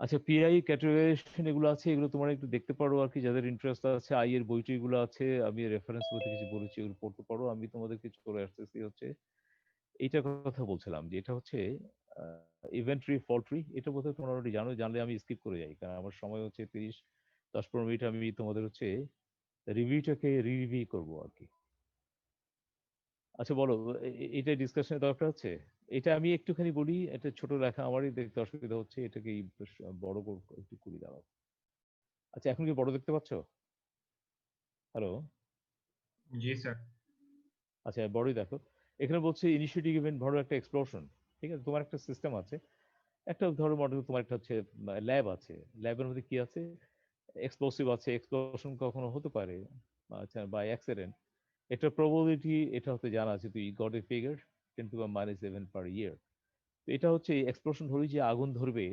আচ্ছা, পিআই ক্যাটেগরাইজেশন এগুলো আছে, এগুলো তোমরা একটু দেখতে পারো আর কি, যাদের ইন্টারেস্ট আছে, আই এর বই টইগুলো আছে, আমি রেফারেন্স বইতে কিছু বলেছি, এগুলো পড়তে পারো। আমি তোমাদের কিছু করে আসতেছি হচ্ছে এইটার কথা বলছিলাম, যে এটা হচ্ছে ইভেন্ট ট্রি, ফল ট্রি, এটা বোধহয় তোমরা অলরেডি জানো, জানলে আমি স্কিপ করে যাই, কারণ আমার সময় হচ্ছে 10-15 মিনিট, আমি তোমাদের হচ্ছে রিভিউটাকে রিভিউ করবো আর কি। আচ্ছা বলো, এটা ডিসকাশনের দরকার আছে? এটা আমি একটুখানি বলি, এটা ছোট লেখা, আমারই দেখতে অসুবিধা হচ্ছে, এটাকে বড় একটু করি দাঁড়াও। আচ্ছা, এখন কি বড় দেখতে পাচ্ছ? হ্যালো? জি স্যার। আচ্ছা, বড়ই দেখো। এখানে বলছে ইনিশিয়েটিভ ইভেন্ট, বড় একটা এক্সপ্লোশন। ঠিক আছে, তোমার একটা সিস্টেম আছে, একটা ধরো মডেল, তোমার একটা হচ্ছে ল্যাব আছে, ল্যাবের মধ্যে কি আছে, এক্সপ্লোসিভ আছে, এক্সপ্লোশন কখনো হতে পারে, আচ্ছা, বাই অ্যাক্সিডেন্ট। এটা প্রবাবিলিটি, এটা হতে জানা আছে, তুই গট এ ফিগার 10⁻⁷ পার ইয়ার। এটা হচ্ছে এক্সপ্লোশন হলেই যে আগুন ধরবে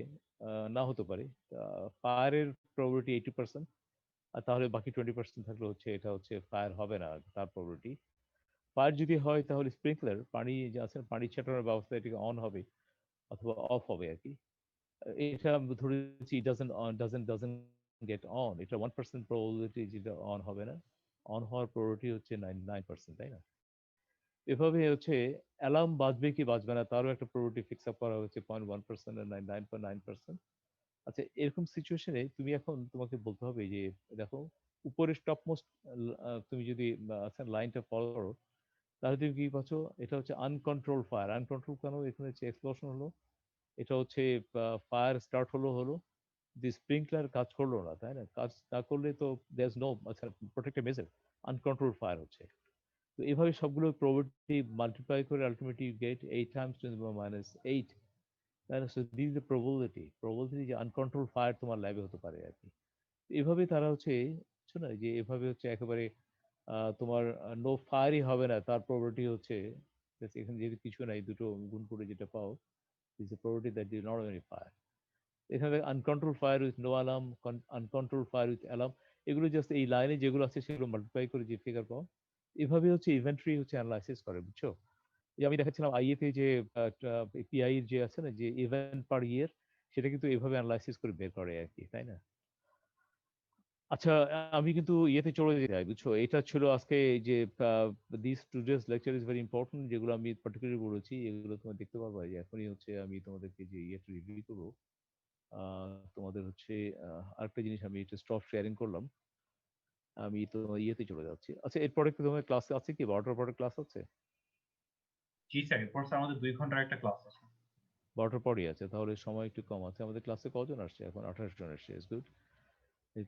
না, হতে পারে। ফায়ারের প্রবাবিলিটি 80%, আর তাহলে বাকি 20% থাকলে হচ্ছে এটা হচ্ছে ফায়ার হবে না, তার প্রবাবিলিটি। ফায়ার যদি হয় তাহলে স্প্রিংকলার, পানি যে আছে পানি ছেটানোর ব্যবস্থা, এটাকে অন হবে অথবা অফ হবে আর কি। এটা ধরেছি ডাজেন্ট গেট অন, এটা 1% প্রবাবিলিটি যেটা অন হবে না, অন হওয়ার প্রবাবিলিটি হচ্ছে 99%, তাই না? এভাবে হচ্ছে অ্যালার্ম বাজবে কি বাজবে না তারও একটা প্রবাবিলিটি ফিক্স আপ করা হচ্ছে 0.1% আর 99.9%। আচ্ছা, এরকম সিচুয়েশনে তুমি এখন তোমাকে বলতে হবে যে দেখো, উপরের টপ মোস্ট তুমি যদি আচ্ছা লাইনটা ফলো করো, তাহলে তুমি কি পাচ্ছ, এটা হচ্ছে আনকন্ট্রোল ফায়ার। আনকন্ট্রোল কেন? এখানে হচ্ছে এক্সপ্লোশন হলো, এটা হচ্ছে ফায়ার স্টার্ট হলো, যে স্প্রিংকলার কাজ করলো না, তাই না? কাজ না করলে তো দেয়ার ইজ নো, আচ্ছা, প্রোটেক্টেড মেজার, আনকন্ট্রোল ফায়ার হচ্ছে। তো এইভাবে সবগুলো প্রবাবিলিটি মাল্টিপ্লাই করে আলটিমেটলি গেট 8 × 10⁻⁸, তাই না? So this is the probability যে আনকন্ট্রোল ফায়ার তোমার ল্যাবে হতে পারে আর কি। এভাবে তারা হচ্ছে, বুঝছো না, যে এভাবে হচ্ছে একেবারে তোমার নো ফায়ারই হবে না, তার প্রবাবিলিটি হচ্ছে, এখানে যেহেতু কিছু নাই, দুটো গুণ করে যেটা পাও, is the probability that you not any fire. এখানে uncontrol fire with no alarm, uncontrol fire with alarm, এগুলো জাস্ট এই লাইনে যেগুলো আছে সেগুলো মাল্টিপ্লাই করে যে ফিগার পাও। এভাবে হচ্ছে ইভেন্টরি হচ্ছে অ্যানালাইসিস করে, বুঝছো। যে আমি দেখাচ্ছিলাম আইএতে যে পিআই যে আছে না, যে ইভেন্ট পার ইয়ার, সেটা কিন্তু এভাবে অ্যানালাইসিস করে বের করে আর কি, তাই না? আচ্ছা, আমি কিন্তু ইয়েতে চলে যেতে চাই, বুঝছো? এটা ছিল আজকে এই যে this today's lecture is very important, যেগুলো আমি পার্টিকুলারলি বলেছি এগুলো তোমরা দেখতে পারবা। যে এখনই হচ্ছে আমি তোমাদেরকে যে ইয়েটা রিভিউ করবো, তোমাদের হচ্ছে আরেকটা জিনিস আমি একটু স্টপ শেয়ারিং করলাম। আমি তো ইয়েতে চলে যাচ্ছি। আচ্ছা, এরপরে কি তোমার ক্লাসে আছে কি? 12টার পরে ক্লাস আছে? জি স্যার, এরপর স্যার আমাদের 2 ঘন্টার একটা ক্লাস আছে। 12টার পরেই আছে, তাহলে সময় একটু কম আছে। আমাদের ক্লাসে কজন আসছে এখন? 28 জন আসছে, ইজ গুড।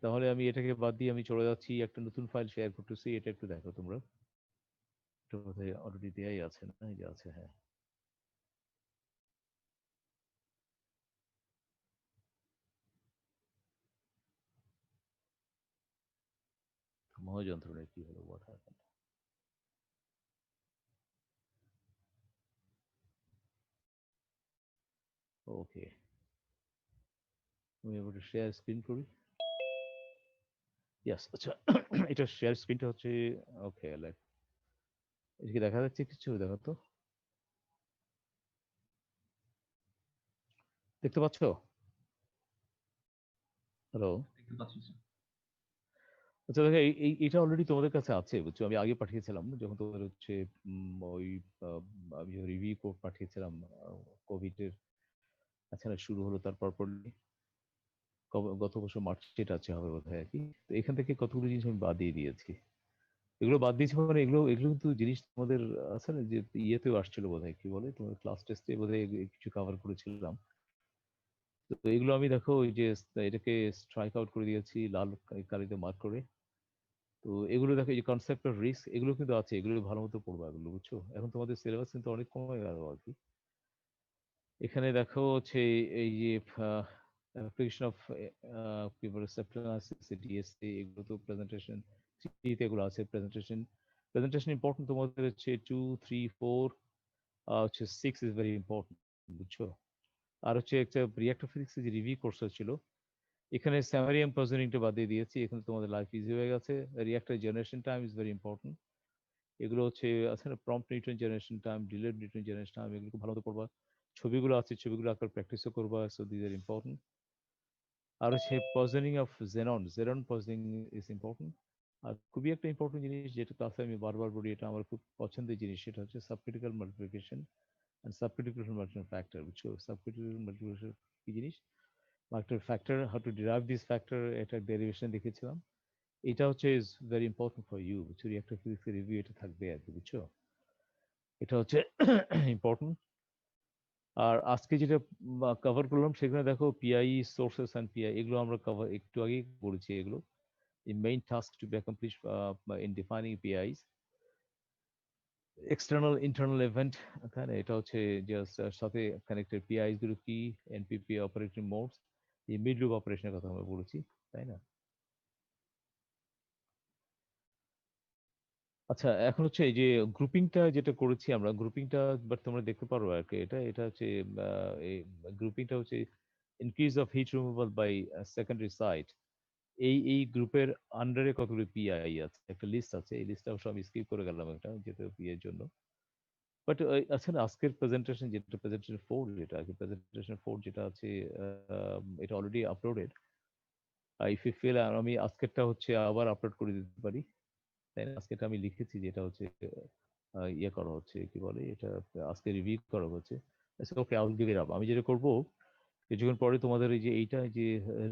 তাহলে আমি এটাকে বাদ দিয়ে আমি চলে যাচ্ছি, একটা নতুন ফাইল শেয়ার করতেছি। এটা একটু দেখো তোমরা। এটা বোধহয় অলরেডি দেয়াই আছে, না? এই যে আছে, হ্যাঁ। মহাযন্ত্রণায় কি হলো? What happened? ওকে, আমি এবার শেয়ার স্ক্রিন করি। ইয়াস, আচ্ছা। এটা শেয়ার স্ক্রিনটা হচ্ছে, ওকে, লাইক এটা কি দেখা যাচ্ছে? কিছু দেখো তো, দেখতে পাচ্ছ? হ্যালো? দেখতে পাচ্ছি স্যার। আচ্ছা দেখো, এটা অলরেডি তোমাদের কাছে আছে, বুঝছো? আমি আগে পাঠিয়েছিলাম যখন তোমাদের হচ্ছে ওই আহ, আমি রিভিউ কোড পাঠিয়েছিলাম কোভিড এর। আচ্ছা, না, শুরু হলো তারপর পরই গত বছর মার্চের আছে হবে বোধহয় আর কি। তো এখান থেকে কতগুলো জিনিস আমি বাদ দিয়ে দিয়েছি। এগুলো বাদ দিয়েছি মানে এগুলো এগুলো কিন্তু জিনিস তোমাদের আছে না, যে ইয়েতেও আসছিল বোধহয়, কি বলে, তোমার ক্লাস টেস্টে বোধহয় কিছু কভার করেছিলাম। তো এগুলো আমি দেখো ওই যে এটাকে স্ট্রাইক আউট করে দিয়েছি লাল কালিতে মার্ক করে। তো এগুলো দেখো, এই যে কনসেপ্ট অফ রিস্ক, এগুলো কিন্তু আছে, এগুলো ভালো মতো পড়বা এগুলো, বুঝছো? এখন তোমাদের সিলেবাস কিন্তু অনেক কমে গেল আর কি। এখানে দেখো হচ্ছে এই যে অ্যাপ্লিকেশন অফ কি বলে সেপ্টেনাসিস, ডিএসসি, এগুলো তো প্রেজেন্টেশন থ্রিতে এগুলো আছে। প্রেজেন্টেশন প্রেজেন্টেশন ইম্পর্টেন্ট তোমাদের হচ্ছে 2, 3, 4, হচ্ছে 6 ইজ ভেরি ইম্পর্টেন্ট, বুঝছো? আর হচ্ছে একটা রিঅ্যাক্টর ফিজিক্স যে রিভিউ কোর্স ছিল, এখানে স্যামারিয়াম পজিশনিংটা বাদ দিয়ে দিয়েছি। এখানে তোমাদের লাইফ ইজি হয়ে গেছে। Reactor generation time is very important. এগুলো হচ্ছে আছে না, prompt Newton generation time, delayed Newton generation time, এগুলো খুব ভালো মতো পড়বা। ছবিগুলো আছে, ছবিগুলো আঁকার প্র্যাকটিসও করবা, সো দিস আর ইম্পর্টেন্ট। আর হচ্ছে positioning of xenon, xenon positioning is important. আর খুবই একটা ইম্পর্টেন্ট জিনিস যেটা ক্লাসে আমি বারবার বলি, এটা আমার খুব পছন্দের জিনিস, সেটা হচ্ছে subcritical multiplication and subcritical multiplication factor, বুঝছো? সাবক্রিটিক্যাল মাল্টিপ্লিকেশন কি জিনিস, multiplication factor, how to derive this factor, এটা ডেরিভেশন দেখেছিলাম। এটা হচ্ছে is very important for you, বুঝছো? একটা ফিজিক্সের রিভিউ এটা থাকবে আর কি, বুঝছো? এটা হচ্ছে ইম্পর্টেন্ট। আর আজকে যেটা কভার করলাম সেখানে দেখো পিআই সোর্সেস অ্যান্ড পিআই, এগুলো আমরা কভার একটু আগেই করেছি। এগুলো the main task to be accomplished in defining PIs, external internal event, এখানে এটা হচ্ছে জাস্ট সাথে কানেক্টেড পিআইস গুলো কি, এনপিপি অপারেটিং মোডস, এই মিড লুপ অপারেশনের কথা আমরা বলেছি, তাই না? আচ্ছা, এখন হচ্ছে এই যে গ্রুপিংটা যেটা করেছি আমরা, গ্রুপিংটা বাট তোমরা দেখতে পারো আর কি। এটা এটা হচ্ছে এই গ্রুপিংটা হচ্ছে increase of heat removal by secondary side. এই গ্রুপের আন্ডারে কতগুলো পিআই আছে, একটা লিস্ট আছে। এই লিস্টটা অবশ্য আমি স্কিপ করে গেলাম একটা, যেটা পিআই এর জন্য। বাট আছে না, আজকের প্রেজেন্টেশন যেটা প্রেজেন্টেশন 4, যেটা আর কি প্রেজেন্টেশন 4 যেটা আছে, এটা already uploaded. If you feel, আমি আজকেরটা হচ্ছে আবার আপলোড করে দিতে পারি, তাই না? আজকেরটা আমি লিখেছি, যেটা হচ্ছে ইয়ে করা হচ্ছে, কি বলে এটা, আজকে রিভিউ করা হচ্ছে। Okay, I will give it up. আমি যেটা করবো, কিছুক্ষণ পরে তোমাদের এই যে এইটা যে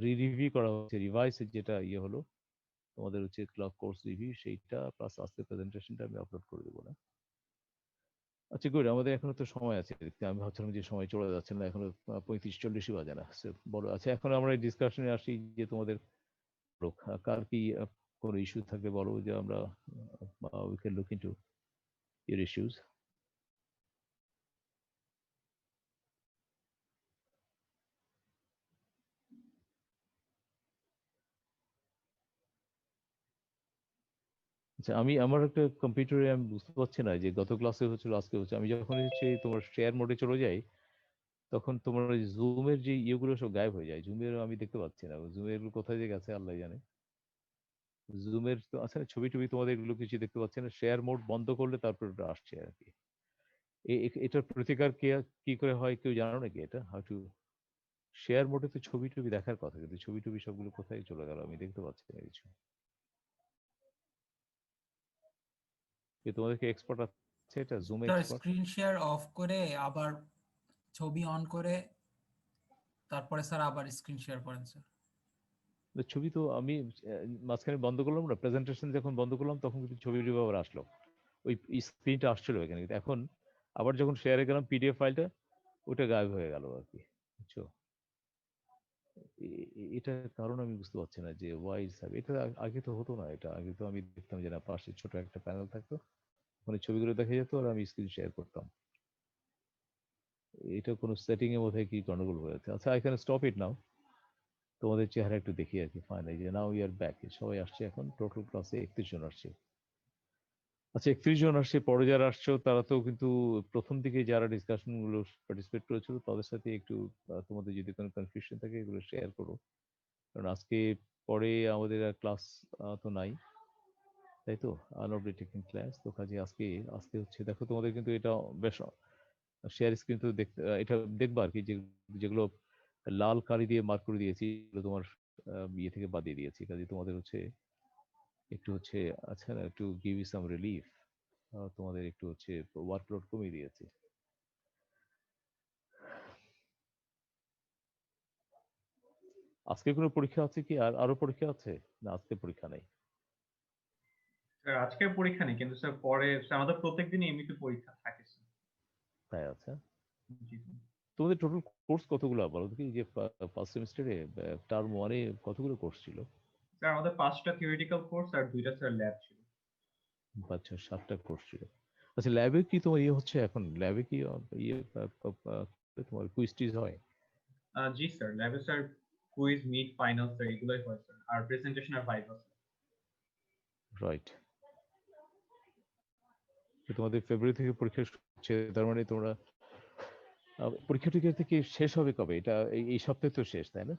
রিভিউ করা হচ্ছে, রিভাইস যেটা ইয়ে হলো তোমাদের হচ্ছে ক্লাব কোর্স রিভিউ, সেইটা প্লাস আজকে প্রেজেন্টেশনটা আমি আপলোড করে দেবো না? আচ্ছা, গুড। আমাদের এখনো তো সময় আছে দেখতে। আমি ভাবছিলাম যে সময় চলে যাচ্ছে না, এখনো 35-40 বাজে না। So, বলো, আচ্ছা, এখন আমরা এই ডিসকাশনে আসি যে তোমাদের কার কি কোনো ইস্যু থাকলে বলো, যে আমরা we can look into your issues. আচ্ছা, আমি আমার একটা কম্পিউটারে আমি বুঝতে পারছি না যে গত ক্লাসে হচ্ছিল আজকে হচ্ছে। আমি যখন হচ্ছে তোমার শেয়ার মোডে চলে যাই, তখন তোমার ওই জুমের যে ইয়েগুলো সব গায়েব হয়ে যায়। জুমের আমি দেখতে পাচ্ছি না, জুমের কোথায় যে গেছে আল্লাহ জানে। জুমের তো আছে না, ছবি টবি তোমাদের এগুলো কিছু দেখতে পাচ্ছি না। শেয়ার মোড বন্ধ করলে তারপর ওটা আসছে আর কি। এটার প্রতিকার কি কি করে হয়, কেউ জানো নাকি এটা, হাউ টু শেয়ার মোডে তো ছবি টবি দেখার কথা, কিন্তু ছবি টবি সবগুলো কোথায় চলে গেল আমি দেখতে পাচ্ছি না কিছু। তোমাদেরকে এক্সপার্ট আছে এটা, zoom sir expert? Screen share of করে আবার ছবি অন করে তারপরে স্যার আবার স্ক্রিন শেয়ার করেন স্যার। ছবি তো আমি মাঝখানে বন্ধ করলাম না, প্রেজেন্টেশন যখন বন্ধ করলাম তখন কিন্তু ছবি টবি আবার আসলো, ওই স্ক্রিনটা আসছিল এখানে, কিন্তু এখন আবার যখন শেয়ারে গেলাম পিডিএফ ফাইলটা, ওটা গায়েব হয়ে গেল আর কি, বুঝছো? এটার কারণ আমি বুঝতে পারছি না যে ওয়াই এটা আগে তো হতো না, এটা আগে তো আমি দেখতাম যে না পাশে ছোট একটা প্যানেল থাকতো, মানে ছবিগুলো দেখা যেত আর আমি স্ক্রিন শেয়ার করতাম। এটা কোনো সেটিং এর মধ্যে কি গন্ডগোল হয়েছে? আচ্ছা, আই ক্যান স্টপ ইট নাও। তোমাদের চেহারা একটু দেখি আর কি। ফাইন, এই যে নাও ইউ আর ব্যাক, সবাই আসছে এখন, টোটাল ক্লাসে 31 জন আসছে। আচ্ছা, 31 জন আসছে, পরে যারা আসছো তারা তো কিন্তু প্রথম দিকে যারা ডিসকাশন গুলো পার্টিসিপেট করেছিল তাদের সাথে একটু তোমাদের যদি কোনো কনফিউশন থাকে এগুলো শেয়ার করো, কারণ আজকে পরে আমাদের আর ক্লাস তো নাই, তাই তো, নট টেকিং ক্লাস, তো কাজে আজকে আজকে হচ্ছে দেখো তোমাদের কিন্তু এটা বেশ শেয়ার স্ক্রিন তো দেখতে এটা দেখবা আর কি, যেগুলো লাল কালি দিয়ে মার্ক করে দিয়েছি এগুলো তোমার ইয়ে থেকে বাদ দিয়ে দিয়েছি, কাজে তোমাদের হচ্ছে একটু হচ্ছে, আচ্ছা না, একটু গিভ ইউ সাম রিলিফ, তোমাদের একটু হচ্ছে ওয়ার্কলোড কমিয়ে দিয়েছি। আজকে কোনো পরীক্ষা আছে কি, আর আরো পরীক্ষা আছে না? আজকে পরীক্ষা নেই স্যার আজকে পরীক্ষা নেই, কিন্তু স্যার পরে স্যার আমাদের প্রত্যেকদিনই এমনিতে পরীক্ষা থাকে স্যার। তাই? আচ্ছা, জি স্যার। তোমাদের টোটাল কোর্স কতগুলো বলো তো, কি যে ফার্স্ট সেমিস্টারে টার্ম ওয়ানে কতগুলো কোর্স ছিল? স্যার আমাদের 5টা থিওরিটিক্যাল কোর্স আর 2টা স্যার ল্যাব ছিল। আচ্ছা, 7টা কোর্স ছিল। আচ্ছা, ল্যাবে কি তোমার ইয়ে হচ্ছে এখন, ল্যাবে কি ইয়ে তোমার কুইজ টিজ হয়? জি স্যার, ল্যাবে sir quiz, mid, final sir এগুলোই হয় স্যার, আর প্রেজেন্টেশন আর ভাইভা। রাইট। তোমাদের ফেব্রুয়ারি থেকে পরীক্ষা শুরু হচ্ছে, তার মানে তোমরা পরীক্ষা টরীক্ষা থেকে শেষ হবে কবে? এটা এই সপ্তাহে তো শেষ, তাই না?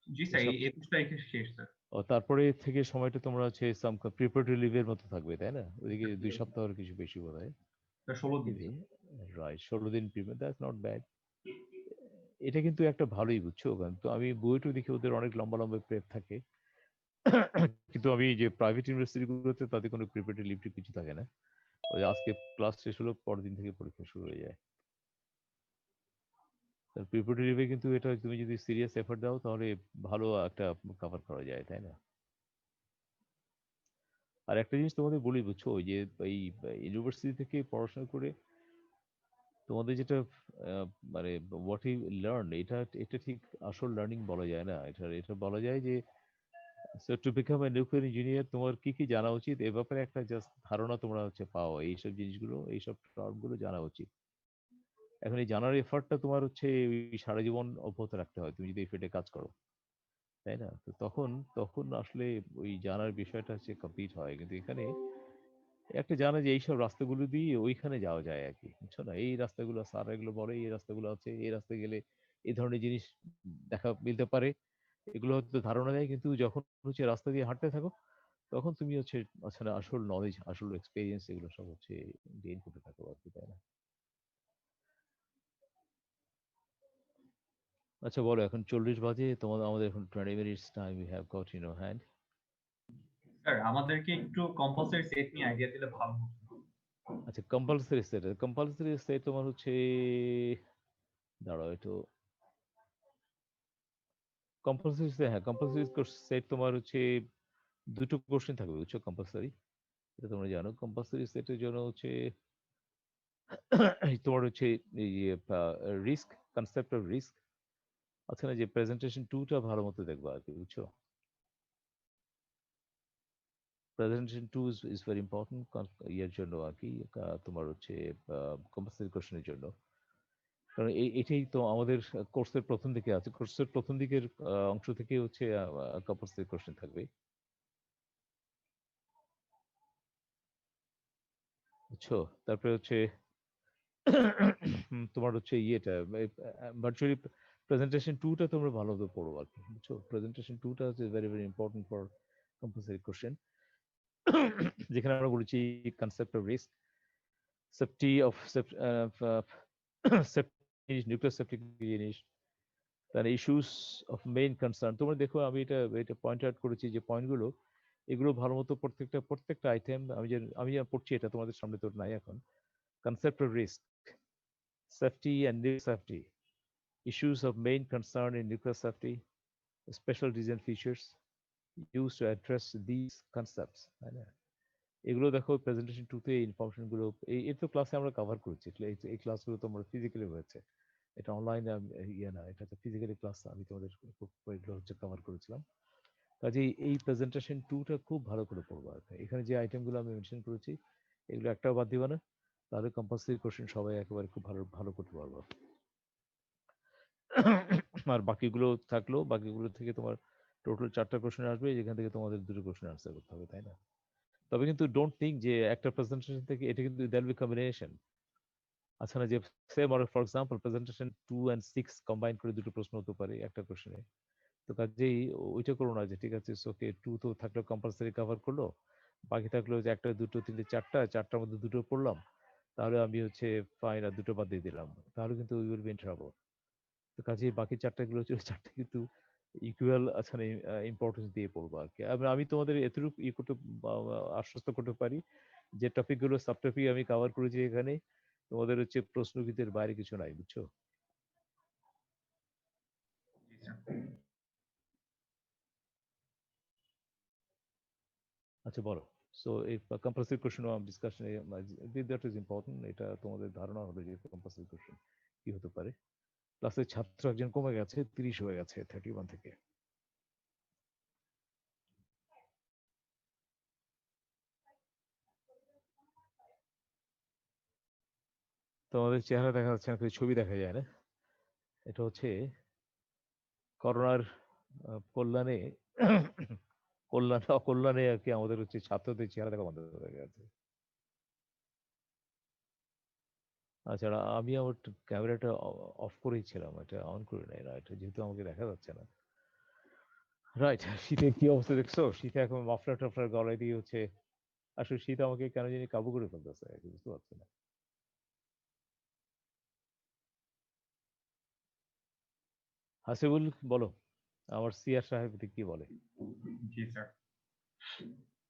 জি স্যার, এই 21 তারিখে শেষ স্যার। ও, তারপরে থেকে সময়টা তোমরা হচ্ছে সাম প্রিপারেটরি লিভের মতো থাকবে, তাই না? ওইদিকে 2 সপ্তাহের কিছু বেশি বোধ হয়। স্যার 16 দিন। রাইট, 16 দিন প্রিপারেট, দ্যাটস নট ব্যাড। এটা কিন্তু একটা ভালোই, বুঝছো, কারণ তো আমি বইটা দেখি ওদের অনেক লম্বা লম্বা প্রেপ থাকে, কিন্তু আমি যে প্রাইভেট ইউনিভার্সিটি গুলোতে তাদের কোনো প্রিপারেটরি লিভ কিছু থাকে না, ওই আজকে ক্লাস শেষ হলো পরের দিন থেকে পরীক্ষা শুরু হয়ে যায়। প্রিপারেটরি লিভে কিন্তু এটা তুমি যদি সিরিয়াস এফোর্ট দাও তাহলে ভালো একটা কভার করা যায়, তাই না? আর একটা জিনিস তোমাদের বলি, বুঝছো, ওই যে এই ইউনিভার্সিটি থেকে পড়াশোনা করে তোমাদের যেটা মানে হোয়াট ইউ লার্ন, এটা এটা ঠিক আসল লার্নিং বলা যায় না, এটা এটা বলা যায় যে to become a nuclear engineer তোমার কি কি জানা উচিত এ ব্যাপারে একটা জাস্ট ধারণা তোমরা হচ্ছে পাও, এইসব জিনিসগুলো, এইসব টার্মগুলো জানা উচিত। এখন এই জানার এফার্টটা তোমার হচ্ছে ওই সারা জীবন অব্যাহত রাখতে হয় তুমি যদি এই ফিল্ডে কাজ করো, তাই না? তো তখন তখন আসলে ওই জানার বিষয়টা হচ্ছে কমপ্লিট হয়, কিন্তু এখানে একটা জানা যে এইসব রাস্তাগুলো দিয়ে ওইখানে যাওয়া যায় আর কি, বুঝছো না? এই রাস্তাগুলো স্যার এগুলো বলে, এই রাস্তাগুলো আছে, এই রাস্তায় গেলে এই ধরনের জিনিস দেখা মিলতে পারে, এগুলো হয়তো ধারণা দেয়, কিন্তু যখন হচ্ছে রাস্তা দিয়ে হাঁটতে থাকো তখন তুমি হচ্ছে আসলে আসল নলেজ, আসল এক্সপেরিয়েন্স এগুলো সব হচ্ছে গেইন করতে থাকো আর কি, তাই না? আচ্ছা বলো, এখন 40 বাজে, তোমাদের আমাদের এখন 20 minutes time we have got in our hand. Sir আমাদেরকে একটু কম্পালসারি সেট নিয়ে আইডিয়া দিলে ভালো হতো। আচ্ছা, কম্পালসারি সেট তোমার হচ্ছে, দাঁড়াও একটু, কম্পালসারি সেট, হ্যাঁ কম্পালসারি সেট তোমার হচ্ছে 2টো কোশ্চেন থাকবে, বুঝছো, কম্পালসারি, এটা তোমরা জানো। কম্পালসারি সেটের জন্য হচ্ছে তোমার হচ্ছে এই রিস্ক, কনসেপ্ট অফ রিস্ক আছে না, যে প্রেজেন্টেশন 2টা ভালো মতো দেখবা আর কি, বুঝছো। প্রেজেন্টেশন 2 ইজ ভেরি ইম্পর্টেন্ট ইয়ের জন্য আর কি, তোমার হচ্ছে কম্পালসারি কোশ্চেনের জন্য, কারণ এটাই তো আমাদের কোর্সের প্রথম দিকে আছে, কোর্সের প্রথম দিকের অংশ থেকে হচ্ছে কম্পালসারি কোশ্চেন থাকবে, বুঝছো। তারপরে হচ্ছে তোমার হচ্ছে ইয়েটা ভার্চুয়ালি প্রেজেন্টেশন 2টা তোমরা ভালো মতো পড়ো আর কি, বুঝছো। প্রেজেন্টেশন 2টা হচ্ছে very very important for compulsory question, যেখানে আমরা বলেছি concept of risk, safety of safety জিনিস, নিউক্লিয়ার সেফটি জিনিস, তার ইস্যুস অফ মেইন কনসার্ন তোমরা দেখো আমি এটা এটা পয়েন্ট আউট করেছি যে পয়েন্টগুলো এগুলো ভালো মতো প্রত্যেকটা আইটেম আমি যা পড়ছি এটা তোমাদের সামনে তো নাই এখন concept of risk safety and nuclear safety issues of main concern in nuclear safety special design features use to address this concepts তাই না এগুলো দেখো প্রেজেন্টেশন টুতে এই ইনফরমেশনগুলো এই তো ক্লাসে আমরা কভার করেছি এই ক্লাসগুলো তোমার ফিজিক্যালি হয়েছে এটা অনলাইনে ইয়ে না এটা তো ফিজিক্যালি ক্লাস আমি তোমাদের এগুলো হচ্ছে কভার করেছিলাম কাজেই এই প্রেজেন্টেশন টুটা খুব ভালো করে পড়বো আর কি। এখানে যে আইটেমগুলো আমি মেনশন করেছি এগুলো একটাও বাদ দিবা না তাহলে কম্পালসারি কোশ্চেন সবাই একেবারে খুব ভালো ভালো করতে পারবো আর বাকিগুলো থেকে তোমার টোটাল 4টা কোশ্চেন আসবে যেখান থেকে তোমাদের 2টো কোশ্চেন আনসার করতে হবে তাই না তবে কিন্তু ডোন্ট থিঙ্ক যে একটা প্রেজেন্টেশন থেকে এটা কিন্তু দ্যাল বি কম্বিনেশন আচ্ছা না যে same for example presentation 2 and 6 combine করে 2টো প্রশ্ন হতে পারে একটা কোশ্চেনে তো কাজেই ওইটা করো না যে ঠিক আছে ওকে 2 তো থাকলো কম্পালসারি কভার করলো বাকি থাকলো যে একটা দুটো তিনটে চারটার মধ্যে 2টো পড়লাম তাহলে আমি হচ্ছে ফাইন আর 2টো বাদ দিয়ে দিলাম তাহলে কিন্তু we will be in trouble তো কাজেই বাকি 4টা ছিল 4টা কিন্তু ইকুয়াল আচ্ছা ইম্পর্টেন্স দিয়ে পড়বো আর কি আমি তোমাদের এতটুকু করতে আশ্বস্ত করতে পারি যে টপিকগুলো সাব টপিক আমি কভার করেছি এখানে তোমাদের হচ্ছে প্রশ্নবিদের বাইরে কিছু নাই বুঝছো জি স্যার। আচ্ছা বলো সো এই compulsory question discussion that is important এটা তোমাদের ধারণা হলো যে কম্পালসারি কোশ্চেন কি হতে পারে ক্লাসের ছাত্র একজন কমে গেছে 30 হয়ে গেছে 31 থেকে তোমাদের চেহারা দেখা যাচ্ছে না কিন্তু ছবি দেখা যায় না এটা হচ্ছে করোনার কল্যাণে অকল্যাণে আর কি আমাদের হচ্ছে ছাত্রদের চেহারা দেখা বন্ধ হয়ে গেছে আচ্ছা আমি আমার ক্যামেরাটা অফ করেই ছিলাম এটা অন করে নাই না এটা যেহেতু আমাকে দেখা যাচ্ছে না রাইট শীতে কি অবস্থা দেখছো শীতে এখন মাফলার টাফলার গলায় দিয়ে হচ্ছে আসলে শীত আমাকে কেন জানি কাবু করে ফেলতেছে বুঝতে পারছি না হাসিবুল বলো আমার সিআর সাহেব কি বলে জি স্যার।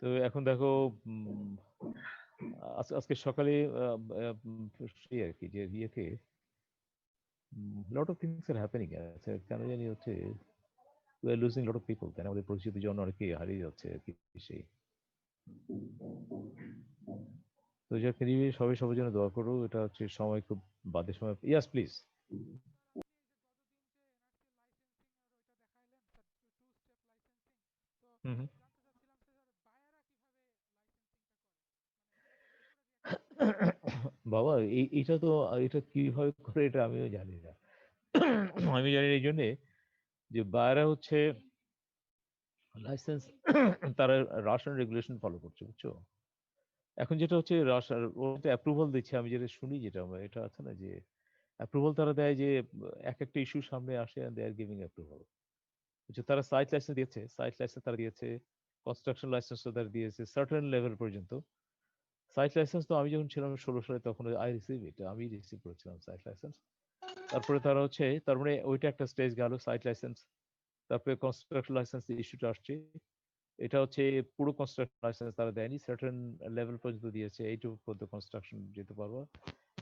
তো এখন দেখো আজকে সকালে সেই আর কি যে ইয়েকে lot of things are happening কেন জানি হচ্ছে we are losing lot of people তাই না আমাদের পরিচিত জন অনেকে হারিয়ে যাচ্ছে আর কি সেই তো যাকে নিয়ে সবাই সবার জন্য দোয়া করো এটা হচ্ছে সময় খুব বাদে সময় ইয়াস প্লিজ হুম হুম। বাবা এটা তো এটা কিভাবে করে এটা আমিও জানি না আমি জানি না এই জন্যে যে বাইরে হচ্ছে লাইসেন্স তারা রাশিয়ান রেগুলেশন ফলো করছে বুঝছো এখন যেটা হচ্ছে রাশিয়ার ওটা অ্যাপ্রুভাল দিচ্ছে আমি যেটা শুনি যেটা এটা আছে না যে অ্যাপ্রুভাল তারা দেয় যে এক একটা ইস্যু সামনে আসে দে আর গিভিং অ্যাপ্রুভাল বুঝছো তারা সাইট লাইসেন্স তারা দিয়েছে কনস্ট্রাকশন লাইসেন্স তারা দিয়েছে সার্টেন লেভেল পর্যন্ত সাইট লাইসেন্স তো আমি যখন ছিলাম 16 সালে তখন আমি রিসিভ করেছিলাম সাইট লাইসেন্স তারপরে তারা হচ্ছে তার মানে ওইটা একটা স্টেজ গেল সাইট লাইসেন্স তারপরে কনস্ট্রাকশন লাইসেন্স ইস্যুটা আসছে এটা হচ্ছে পুরো কনস্ট্রাকশন লাইসেন্স তারা দেয়নি সার্টেন লেভেল পর্যন্ত দিয়েছে এইটুকু পর্যন্ত কনস্ট্রাকশন যেতে পারবো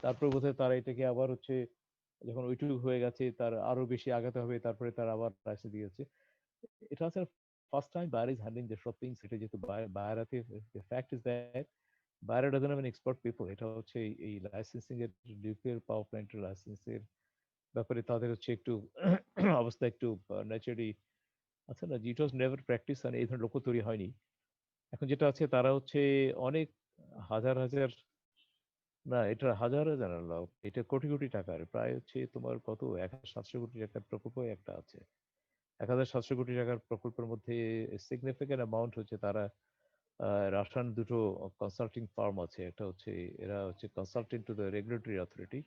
তারপরে বোধহয় তারা এটাকে আবার হচ্ছে যখন ওইটুকু হয়ে গেছে তার আরো বেশি আগাতে হবে তারপরে তারা আবার লাইসেন্স দিয়েছে এটা হচ্ছে first time buyer is handling the shopping সেটা যেহেতু বায়ারাতে fact is that buyer doesn't have an expert people এটা হচ্ছে এই লাইসেন্সিং এর নিউক্লিয়ার পাওয়ার প্ল্যান্টের লাইসেন্সের ব্যাপারে তাদের হচ্ছে একটু অবস্থা একটু ন্যাচারালি আচ্ছা না ইট ওয়াজ নেভার প্র্যাকটিস আর এই ধরনের লোক তৈরি হয়নি এখন যেটা আছে তারা হচ্ছে অনেক হাজার হাজার না এটা হাজার হাজার না, এটা কোটি কোটি টাকার প্রায় হচ্ছে তোমার কত 1700 কোটি টাকার প্রকল্প একটা আছে 1700 কোটি টাকার প্রকল্পের মধ্যে সিগনিফিক্যান্ট অ্যামাউন্ট হচ্ছে তারা রাশিয়ান দুটো কনসাল্টিং ফার্ম আছে একটা হচ্ছে এরা হচ্ছে consultant to the regulatory authority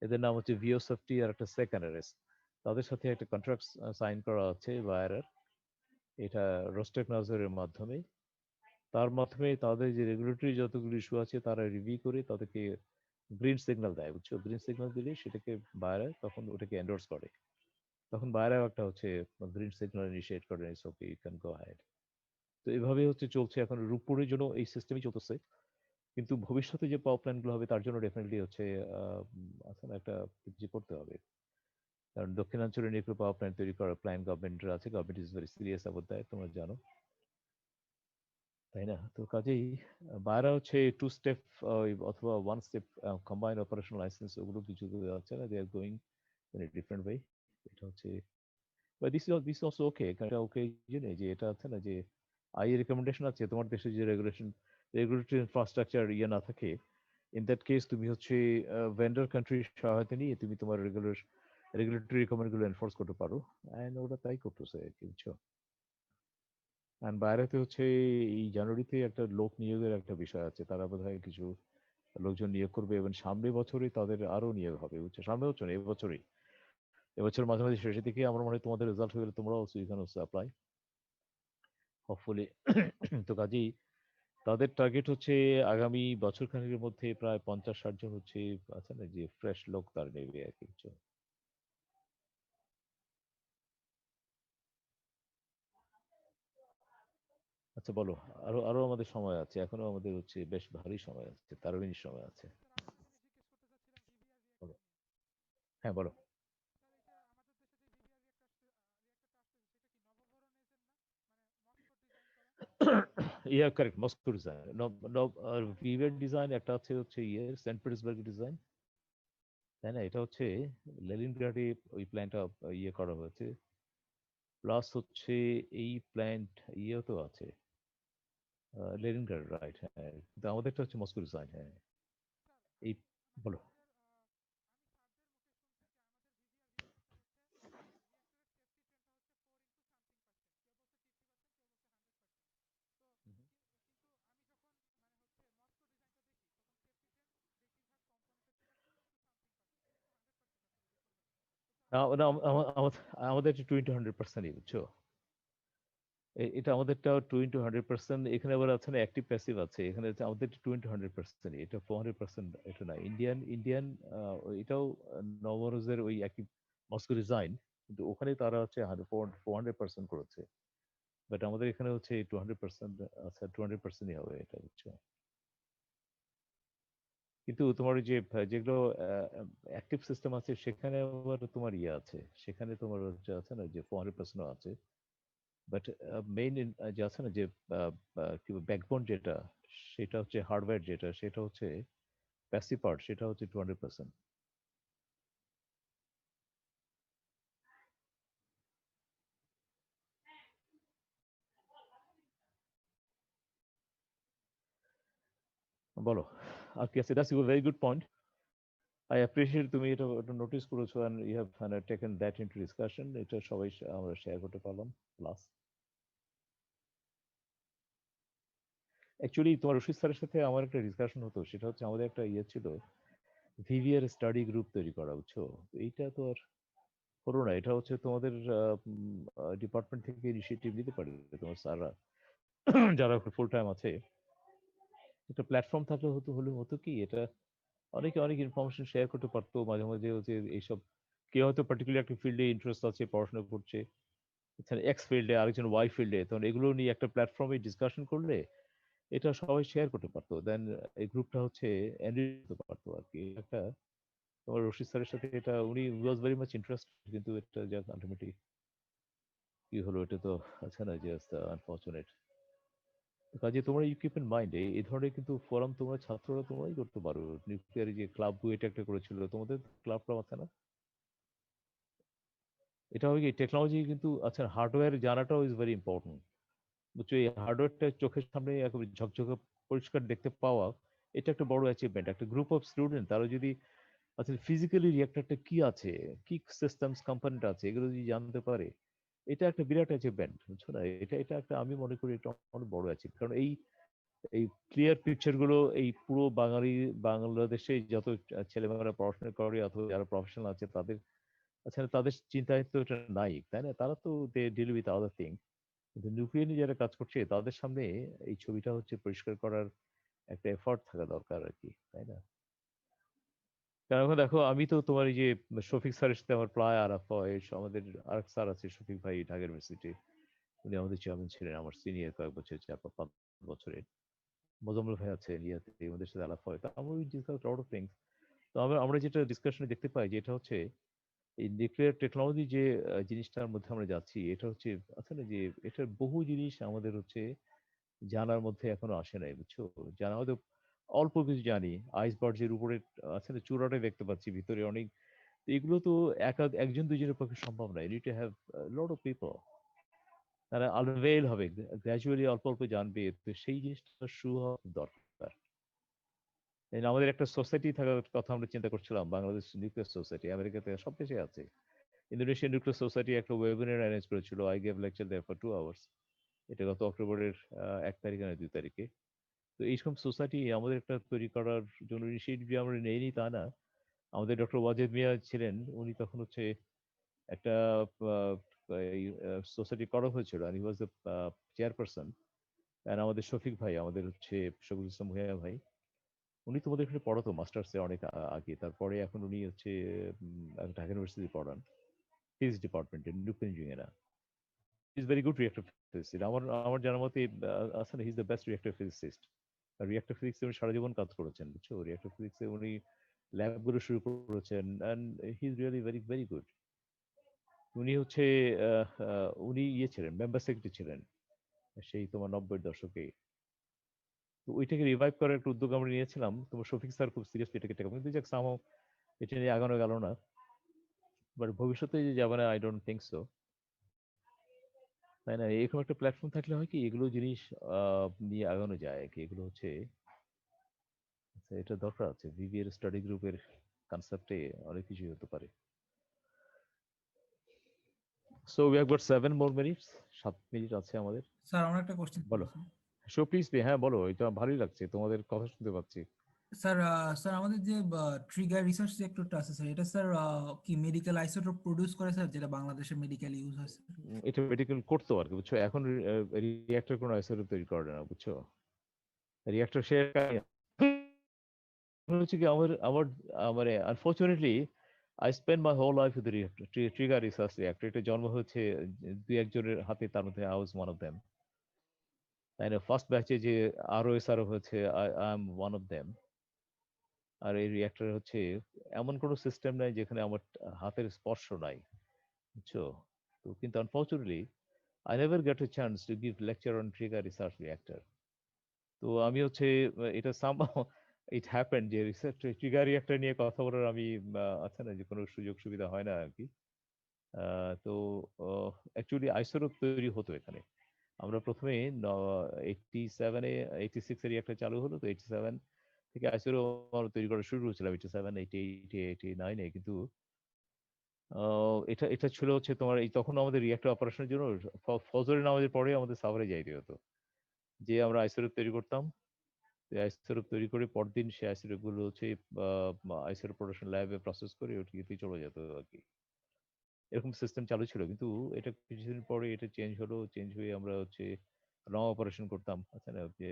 এদের নাম হচ্ছে ভিওসেফটি আর একটা সেকেন্ডারেস তাদের সাথে একটা কন্ট্রাক্ট সাইন করা আছে বায়ারের এটা রোস্টেক নজরের মাধ্যমে তার মাধ্যমে তাদের যে রেগুলেটরি যতগুলো ইস্যু আছে তারা রিভিউ করে তাদেরকে গ্রিন সিগন্যাল দেয় বুঝছো গ্রিন সিগন্যাল দিলে সেটাকে বায়ার তখন ওটাকে এন্ডোর্স করে তখন বাইরেও একটা হচ্ছে গ্রিন সিগন্যাল ইনিশিয়েট করে it's okay you can go head. তো এভাবে হচ্ছে চলছে এখন রূপপুরের জন্য এই সিস্টেমই চলতেছে। কিন্তু ভবিষ্যতে যে পাওয়ার প্ল্যান্ট গুলো হবে তার জন্য ডেফিনেটলি হচ্ছে আসলে একটা কিছু করতে হবে। কারণ দক্ষিণাঞ্চলে নিউক্লিয়ার পাওয়ার প্ল্যান্ট তৈরি করার প্ল্যান গভর্নমেন্টের আছে, government is very serious about that, তোমরা জানো তাই না? তো কাজেই বাইরে হচ্ছে টু স্টেপ অথবা one step combined operational license ওগুলো কিছু যাচ্ছে না, they are going in a different way. এটা হচ্ছে দিস অলসো ওকে, কারণ এটা ওকে জেনে যে এটা আছে না যে আই রেকমেন্ডেশন আছে তোমার দেশে যে রেগুলেটরি ইনফ্রাস্ট্রাকচার ইয়ে না থাকে, ইন দ্যাট কেস তুমি হচ্ছে ভেন্ডার কান্ট্রির সহায়তা নিয়ে তুমি তোমার রেগুলেটরি রিকমেন্ড গুলো এনফোর্স করতে পারো। অ্যান্ড ওরা তাই করতেছে আর কি, বুঝছো? অ্যান্ড বাইরেতে হচ্ছে এই জানুয়ারিতে একটা লোক নিয়োগের একটা বিষয় আছে, তারা বোধহয় কিছু লোকজন নিয়োগ করবে এবং সামনের বছরই তাদের আরো নিয়োগ হবে, বুঝছো? সামনের বছর না, এবছরই, এবছর মাঝামাঝি শেষের দিকে আমার মনে হয় তোমাদের রেজাল্ট হয়ে গেলে তোমরাও you can also apply hopefully. তো কাজেই তাদের টার্গেট হচ্ছে আগামী বছর খানেকের মধ্যে প্রায় 50-60 জন হচ্ছে আছে না যে ফ্রেশ লোক তার নেবে আর কি, বুঝছো? আচ্ছা বলো, আরো আরো আমাদের সময় আছে, এখনো আমাদের হচ্ছে বেশ ভারী সময় আছে, 13 মিনিট সময় আছে। বলো। হ্যাঁ বলো। ইয়া কারেক্ট, মস্কো ডিজাইন, ভিভের ডিজাইন একটা আছে হচ্ছে ইয়ে সেন্ট পিটার্সবার্গ ডিজাইন, তাই না? এটা হচ্ছে লেনিনগ্রাডে ওই প্ল্যানটা ইয়ে করা হয়েছে, প্লাস হচ্ছে এই প্ল্যান্ট ইয়ে তো আছে লেনিনগ্রাড, রাইট, হ্যাঁ, কিন্তু আমাদেরটা হচ্ছে মস্কো ডিজাইন, হ্যাঁ। এই বলো। না, আমাদের 20-100%ই, বুঝছো? এটা আমাদেরটা 20-100%, এখানে আবার আছে না অ্যাক্টিভ প্যাসিভ আছে, এখানে হচ্ছে আমাদের 20-100%, এটা 400%, এটা না ইন্ডিয়ান এটাও নবরোজের ওই একই মস্কো ডিজাইন, কিন্তু ওখানে তারা হচ্ছে 400% করেছে, বাট আমাদের এখানে হচ্ছে 200%, আচ্ছা 200%ই হবে এটা, বুঝছো? কিন্তু তোমার ওই যে যেগুলো অ্যাক্টিভ সিস্টেম আছে সেখানে আবার তোমার ইয়ে আছে, সেখানে তোমার হচ্ছে আছে না যে 400% আছে, বাট মেইন যে আছে না যে কি ব্যাকবোন যেটা, সেটা হচ্ছে হার্ডওয়্যার যেটা, সেটা হচ্ছে প্যাসিভ পার্ট, সেটা হচ্ছে 200%। বলো আর কি আছে, that's you very good point. I appreciate তুমি এটা নোটিস করেছো and you have taken that into discussion, এটা সবাই আমরা শেয়ার করতে পারলাম। প্লাস অ্যাকচুয়ালি তোমার রশিদ স্যারের সাথে আমার একটা ডিসকাশন হতো, সেটা হচ্ছে আমাদের একটা ইয়ে ছিল ভিভিআর স্টাডি গ্রুপ তৈরি করা, বুঝছো? তো এইটা তো আর হলো না, এটা হচ্ছে তোমাদের ডিপার্টমেন্ট থেকে ইনিশিয়েটিভ নিতে পারে তোমার স্যাররা যারা ফুল টাইম আছে, একটা প্ল্যাটফর্ম থাকলে হতো কি এটা, অনেকে অনেক ইনফরমেশন শেয়ার করতে পারতো মাঝে মাঝে হচ্ছে এইসব, কেউ হয়তো পার্টিকুলার একটা ফিল্ডে ইন্টারেস্ট আছে, পড়াশোনা করছে, এছাড়া এক্স ফিল্ডে, আরেকজন ওয়াই ফিল্ডে, তখন এগুলো নিয়ে একটা প্ল্যাটফর্মে ডিসকাশন করলে এটা সবাই শেয়ার করতে পারতো, দেন এই গ্রুপটা হচ্ছে এনরিচ করতে পারতো আর কি। একটা তোমার রশিদ স্যারের সাথে এটা, উনি ওয়াজ ভেরি মাচ ইন্টারেস্ট, কিন্তু এটা যা আলটিমেটলি কি হলো এটা তো আছে না, জাস্ট আনফর্চুনেট। কাজে তোমরা ইউ কিপ ইন মাইন্ড এই ধরনের কিন্তু ফোরাম তোমরা ছাত্ররা তোমরাই করতে পারো। নিউক্লিয়ার যে ক্লাব এটা একটা করেছিল, তোমাদের ক্লাব ক্লাব আছে না? এটা হবে কি টেকনোলজি কিন্তু, আচ্ছা হার্ডওয়্যার জানাটাও ইজ ভেরি ইম্পর্টেন্ট, বুঝছো? এই হার্ডওয়্যারটা চোখের সামনে একেবারে ঝকঝকে পরিষ্কার দেখতে পাওয়া, এটা একটা বড় অ্যাচিভমেন্ট। একটা গ্রুপ অফ স্টুডেন্ট তারা যদি আচ্ছা ফিজিক্যালি রিঅ্যাক্টরটা কি আছে, কি সিস্টেমস কম্পোনেন্ট আছে, এগুলো যদি জানতে পারে, এটা একটা বিরাট অ্যাচিভমেন্ট, বুঝছো না? এটা এটা একটা আমি মনে করি এটা অনেক বড় অ্যাচিভ, কারণ এই এই ক্লিয়ার পিকচার গুলো এই পুরো বাংলাদেশে যত ছেলেমেয়েরা পড়াশোনা করে অথবা যারা প্রফেশনাল আছে তাদের, আচ্ছা তাদের চিন্তায় তো এটা নাই, তাই না? তারা তো they deal with other thing, কিন্তু নিউক্লিয়ার নিয়ে যারা কাজ করছে তাদের সামনে এই ছবিটা হচ্ছে পরিষ্কার করার একটা এফর্ট থাকা দরকার আর কি, তাই না? কারণ এখন দেখো আমি তো তোমার এই যে শফিক স্যারের সাথে আমার প্রায় আলাপ হয়, আমাদের আরেক স্যার আছে শফিক ভাই ঢাকা ইউনিভার্সিটি, উনি আমাদের চেয়ারম্যান ছিলেন, আমার সিনিয়র কয়েক বছর, 4-5 বছরের। মোজাম্মেল ভাই আছেন ইয়াতে, ওদের সাথে আলাপ হয়, তো আমরা ডিসকাস লট অফ থিংস। তো আমরা যেটা ডিসকাশনে দেখতে পাই যে এটা হচ্ছে এই নিউক্লিয়ার টেকনোলজি যে জিনিসটার মধ্যে আমরা যাচ্ছি, এটা হচ্ছে আসলে যে এটার বহু জিনিস আমাদের হচ্ছে জানার মধ্যে এখনো আসে নাই, বুঝছো? জানা হয়তো অল্প কিছু জানি, আইসবার্গের উপরে আসলে চূড়াটাই দেখতে পাচ্ছি, ভিতরে অনেক। তো এগুলো তো একজন দুইজনের পক্ষে সম্ভব নয়, you need to have lot of people, তারা আনভেল হবে, গ্র্যাজুয়ালি অল্প অল্প জানবে, তো সেই জিনিসটা শুরু হওয়া খুব দরকার। এই আমাদের একটা সোসাইটি থাকার কথা আমরা চিন্তা করছিলাম, বাংলাদেশ নিউক্লিয়ার সোসাইটি, আমেরিকাতে সব দেশে আছে। ইন্দোনেশিয়ান নিউক্লিয়ার সোসাইটি একটা ওয়েবিনার অ্যারেঞ্জ করেছিল, I gave lecture there for 2 hours. এটা গত অক্টোবরের 1 তারিখে না 2 তারিখে। তো এইসব সোসাইটি আমাদের একটা তৈরি করার জন্য ইনিশিয়েটিভ আমরা নেইনি তা না। আমাদের ডক্টর ওয়াজেদ মিয়া ছিলেন, উনি তখন হচ্ছে একটা সোসাইটি করা হয়েছিল, আর হি ওয়াজ দ্য চেয়ারপারসন। আর আমাদের শফিক ভাই, আমাদের হচ্ছে শফিকুল ইসলাম ভূঁইয়া ভাই, উনি তোমাদের এখানে পড়াতো মাস্টার্সে অনেক আগে, তারপরে এখন উনি হচ্ছে ঢাকা ইউনিভার্সিটি পড়ান ফিজিক্স ডিপার্টমেন্টে, nuclear engineer. Is very good reactor physicist, আমার আমার জানার মতে আসলে he is the best reactor physicist. Reactor ফিজিক্সে উনি সারা জীবন কাজ করেছেন, বুঝছো? রিয়েক্টর ফিজিক্সে উনি ল্যাবগুলো শুরু করেছেন, and he is really very very good. উনি হচ্ছে উনি ইয়ে ছিলেন, মেম্বার সেক্রেটারি ছিলেন সেই তোমার 90-এর দশকে। তো ওইটাকে রিভাইভ করার একটা উদ্যোগ আমরা নিয়েছিলাম, তোমার শফিক স্যার খুব সিরিয়াসলি এটাকে টেকা, কিন্তু যাক সামহাও এটা নিয়ে আগানো গেল না। বাট ভবিষ্যতে যে যাবে না, আই ডোন্ট থিঙ্ক সো, তাই না? এরকম একটা প্ল্যাটফর্ম থাকলে হয় কি, এগুলো জিনিস নিয়ে আগানো যায় আর কি। এগুলো হচ্ছে আচ্ছা, এটা দরকার আছে, ভিভিএর স্টাডি গ্রুপের কনসেপ্টে অনেক কিছুই হতে পারে। So we have got 7 more minutes, 7 minute আছে আমাদের। স্যার আমার একটা কোশ্চেন ছিল বলো। স্যার। সো প্লিজ, হ্যাঁ বলো, এটা ভালোই লাগছে, তোমাদের কথা শুনতে পাচ্ছি। স্যার স্যার আমাদের যে ট্রিগার রিসার্চ সেক্টরটা আছে স্যার, এটা স্যার কি মেডিকেল আইসোটোপ প্রডিউস করে স্যার, যেটা বাংলাদেশে মেডিকেল ইউজ হয় স্যার? এটা মেডিকেল করতো আর কি, বুঝছো? এখন রিয়াক্টর কোনো আইসোটোপ তৈরি করে না, বুঝছো? রিয়াক্টর সে হচ্ছে কি আমার আমার মানে unfortunately I spend my whole life with reactor, TRIGA research reactor. এটা জন্ম হচ্ছে দুই একজনের হাতে, তার মধ্যে I was one of them, তাই না? ফার্স্ট ব্যাচে যে আরও এস আরও হচ্ছে, I am one of them. আর এই রিয়াক্টর হচ্ছে এমন কোনো সিস্টেম নাই যেখানে আমার হাতের স্পর্শ নাই, বুঝছো? তো কিন্তু unfortunately I never gate A chance to give lecture on trigger research reactor. তো আমি হচ্ছে এটা সামহাও ইট হ্যাপেন্ড যে রিসার্চ ট্রিগার রিয়াক্টর নিয়ে কথা বলার আমি আছে না যে কোনো সুযোগ সুবিধা হয় না আর কি। তো অ্যাকচুয়ালি আইসোটোপ তৈরি হতো এখানে। আমরা প্রথমে 87-এ 86-এর একটা চালু হলো, তো 87 থেকে আইসোটোপ আমরা তৈরি করা শুরু করেছিলাম 87, 88, 89-এ। কিন্তু এটা এটা ছিল হচ্ছে তোমার এই তখন আমাদের রিঅ্যাক্টর অপারেশনের জন্য ফজরের নামাজের পরে আমাদের সাভারে যাইতে হতো, যে আমরা আইসোটোপ তৈরি করতাম। আইসোটোপ তৈরি করে পরদিন সে আইসোটোপ গুলো হচ্ছে আইসোটোপ প্রোডাকশন ল্যাবে প্রসেস করে ওটিতে চলে যেত আর কি। এরকম সিস্টেম চালু ছিল, কিন্তু এটা কিছুদিন পরে এটা চেঞ্জ হলো, চেঞ্জ হয়ে আমরা হচ্ছে র অপারেশন করতাম, আচ্ছা না, যে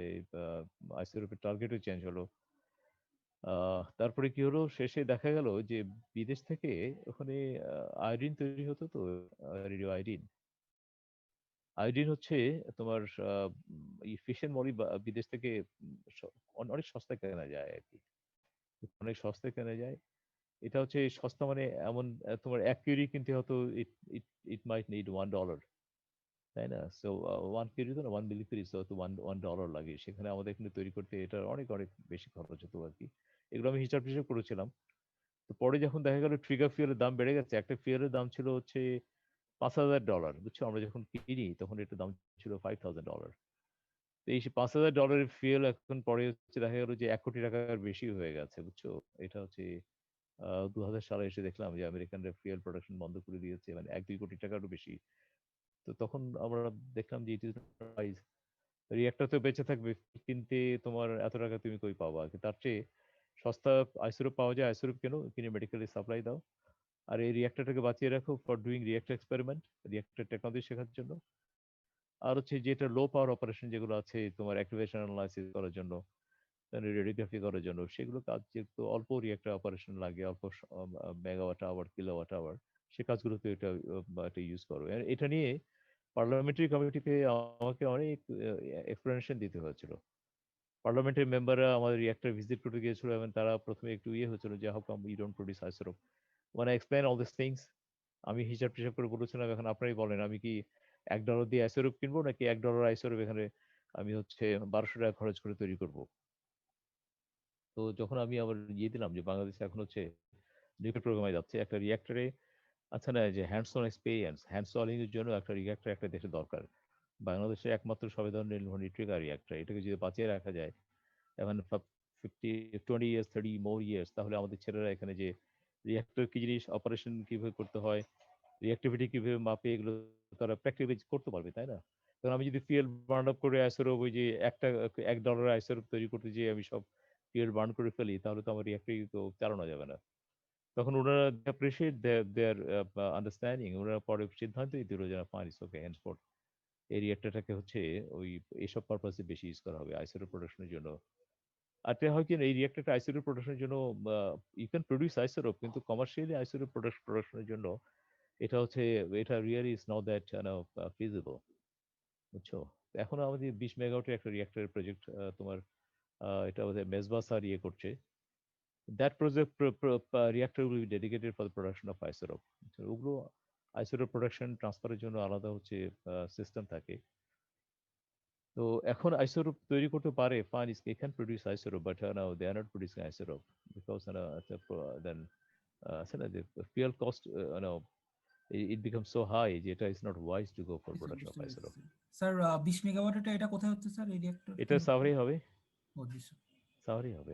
আইসোটোপের টার্গেটও চেঞ্জ হলো। তারপরে কি হলো, শেষে দেখা গেল যে বিদেশ থেকে ওখানে আয়োডিন তৈরি হতো, তো রেডিও আয়োডিন। আয়োডিন হচ্ছে তোমার এই ফিশ এন্ড মলি বিদেশ থেকে অনেক সস্তায় কেনা যায় আর কি, অনেক সস্তায় কেনা যায়। এটা হচ্ছে সস্তা মানে এমন তোমার 1 কিউরি কিনতে হতো, ইট ইট ইট মাইট নিড $1, তাই না? সো 1 কিউরি তো না, 1 মিলি কিউরি, তো $1 লাগে। সেখানে আমাদের এখানে তৈরি করতে এটা অনেক অনেক বেশি খরচ হতো আর কি। এগুলো আমি হিসাব টিসাব করেছিলাম। তো পরে যখন দেখা গেল ট্রিগার ফুয়েলের দাম বেড়ে গেছে, একটা ফুয়েলের দাম ছিল হচ্ছে $5,000, বুঝছো? আমরা যখন কিনি তখন এটার দাম ছিল $5,000। তো এই $5,000 ফুয়েল এখন পরে হচ্ছে দেখা গেল যে 1 কোটি টাকার বেশি হয়ে গেছে, বুঝছো? এটা হচ্ছে 2000 সালে এসে দেখলাম যে আমেরিকানরা ফুয়েল প্রোডাকশন বন্ধ করে দিয়েছে, মানে 1-2 কোটি টাকারও বেশি। তো তখন আমরা দেখলাম যে ইট ইজ প্রাইস, রিঅ্যাক্টর তো বেঁচে থাকবে, কিনতে তোমার এত টাকা তুমি কই পাবা? তার চেয়ে সস্তা আইসোটোপ পাওয়া যায়, আইসোটোপ কেনো, কিনে মেডিকেলে সাপ্লাই দাও, আর এই রিঅ্যাক্টরটাকে বাঁচিয়ে রাখো for doing reactor experiment, reactor technology শেখার জন্য। আর হচ্ছে যেটা লো পাওয়ার অপারেশন যেগুলো আছে তোমার অ্যাক্টিভেশন অ্যানালাইসিস করার জন্য, রেডিওগ্রাফি করার জন্য সেগুলো কাজ যেহেতু অল্প রিয়েক্টর অপারেশন লাগে, অল্প মেগাওয়াট আওয়ার, কিলোওয়াট আওয়ার, সে কাজগুলোতে এটা ইউজ করো। এটা নিয়ে পার্লামেন্টারি কমিটিতে আমাকে অনেক এক্সপ্লেনেশন দিতে হয়েছিল। পার্লামেন্টের মেম্বাররা আমাদের রিয়েক্টর ভিজিট করতে গিয়েছিল এবং তারা প্রথমে একটু হয়েছিল যে how come you don't produce isotope. when I explain all these things, আমি হিসাব টিসাব করে বলেছিলাম এখন আপনারাই বলেন আমি কি $1 দিয়ে আইসোটোপ কিনবো নাকি $1 আইসোটোপ এখানে আমি হচ্ছে 1200 টাকা খরচ করে তৈরি করব। তো যখন আমি আবার দিলাম যে বাংলাদেশে এখন হচ্ছে নিউক্লিয়ার প্রোগ্রামে যাচ্ছে একটা রিয়েক্টরে, আচ্ছা না যে hands on experience, hands on এর জন্য একটা রিয়েক্টর একটা দেশে দরকার। বাংলাদেশে একমাত্র সবে ধরনের নিউক্লিয়ার রিয়েক্টর, এটাকে যদি বাঁচিয়ে রাখা যায় এখন 20 ইয়ার্স 30 মোর ইয়ার্স, তাহলে আমাদের ছেলেরা এখানে যে রিয়েক্টর কি জিনিস, অপারেশন কিভাবে করতে হয়, রিঅ্যাক্টিভিটি কিভাবে মাপে, এগুলো তারা প্র্যাকটিক্যালি করতে পারবে, তাই না? কারণ আমি যদি ফুয়েল বার্ন আপ করে আইসোরোপ ওই যে $1 আইসোরোপ তৈরি করতে যেয়ে আমি সব ফুয়েল বার্ন করে ফেলি, তাহলে তো আমার রিঅ্যাক্টরি তো চালানো যাবে না। তখন ওনারা অ্যাপ্রিসিয়েট দেয়ার আন্ডারস্ট্যান্ডিং, ওনারা পরে সিদ্ধান্তই দিল যে ফাইন ইটস ওকে হেন্সফোর্থ এই রিঅ্যাক্টরটাকে হচ্ছে ওই এসব পারপাসে বেশি ইউজ করা হবে আইসোরোপ প্রোডাকশনের জন্য। আর এটা হয় কি না, এই রিঅ্যাক্টরটা আইসোরোপ প্রোডাকশনের জন্য ইউ ক্যান প্রডিউস আইসোরোপ, কিন্তু কমার্শিয়ালি আইসোরোপ প্রোডাকশনের জন্য এটা হচ্ছে এটা really is not that feasible, বুঝছো? এখন আমাদের 20 মেগাওয়াটের একটা রিঅ্যাক্টরের প্রজেক্ট তোমার এটা বোধহয় মেজবা স্যার করছে। That project reactor will be dedicated for the production of isotope. ওগুলো আইসোরোপ প্রোডাকশন ট্রান্সফারের জন্য আলাদা হচ্ছে সিস্টেম থাকে। তো এখন আইসোরোপ তৈরি করতে পারে, fine is can produce isotope, but now they are not producing isotope because then the fuel cost it becomes so high যে এটা is not wise to go for production of isotope. Sir 20 megawatt এটা কোথায় হচ্ছে স্যার এই রিঅ্যাক্টর? এটা সাভারে হবে, ও জি স্যার। সাভারে হবে।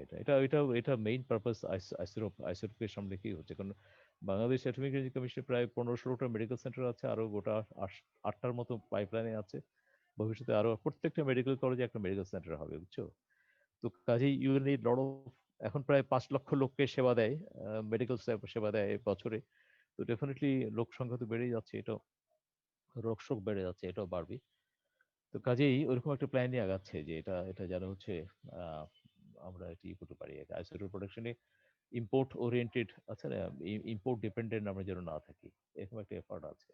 এটা মেইন পারপাস আইসোটোপের সামনে কি হচ্ছে, কারণ বাংলাদেশ অ্যাটমিক এনার্জি কমিশনে প্রায় 15-16টা মেডিকেল সেন্টার আছে, আরো গোটা 8টার মতো পাইপলাইনে আছে। ভবিষ্যতে আরো প্রত্যেকটা মেডিকেল কলেজে একটা মেডিকেল সেন্টার হবে, বুঝছো? তো কাজেই ইউ নিড লট অফ, এখন প্রায় 5 লক্ষ লোককে সেবা দেয়, মেডিকেল সেবা দেয় বছরে। তো ডেফিনেটলি লোক সংখ্যা তো বেড়েই যাচ্ছে, এটা রোগশোক বেড়ে যাচ্ছে, এটাও বাড়বে। তো কাজেই ওইরকম একটা প্ল্যান নিয়ে আগাচ্ছে যে এটা এটা যেন হচ্ছে আহ, আমরা এটি করতে পারি আইসোটোপ প্রোডাকশনে ইম্পোর্ট ওরিয়েন্টেড, আচ্ছা না, ইম্পোর্ট ডিপেন্ডেন্ট আমরা যেন না থাকি, এরকম একটা এফার্ট আছে।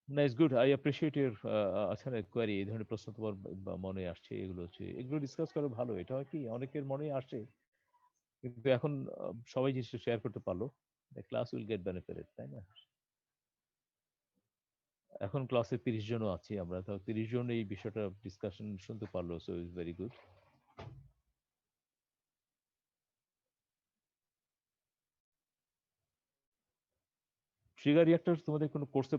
Nice, good, I appreciate your আচ্ছা না কোয়ারি। এই ধরনের প্রশ্ন তোমার মনে আসছে, এগুলো হচ্ছে এগুলো ডিসকাস করা ভালো। এটা হয় কি অনেকের মনে আসে, কিন্তু এখন সবাই জিনিসটা শেয়ার করতে পারলো, ক্লাস উইল গেট বেনিফিটেড, তাই না? এখন ক্লাসে 30 জনও আছি আমরা, তো 30 জন এই বিষয়টা ডিসকাশন শুনতে পারলো, so is very good. Trigger reactor তোমাদের কোনো কোর্সে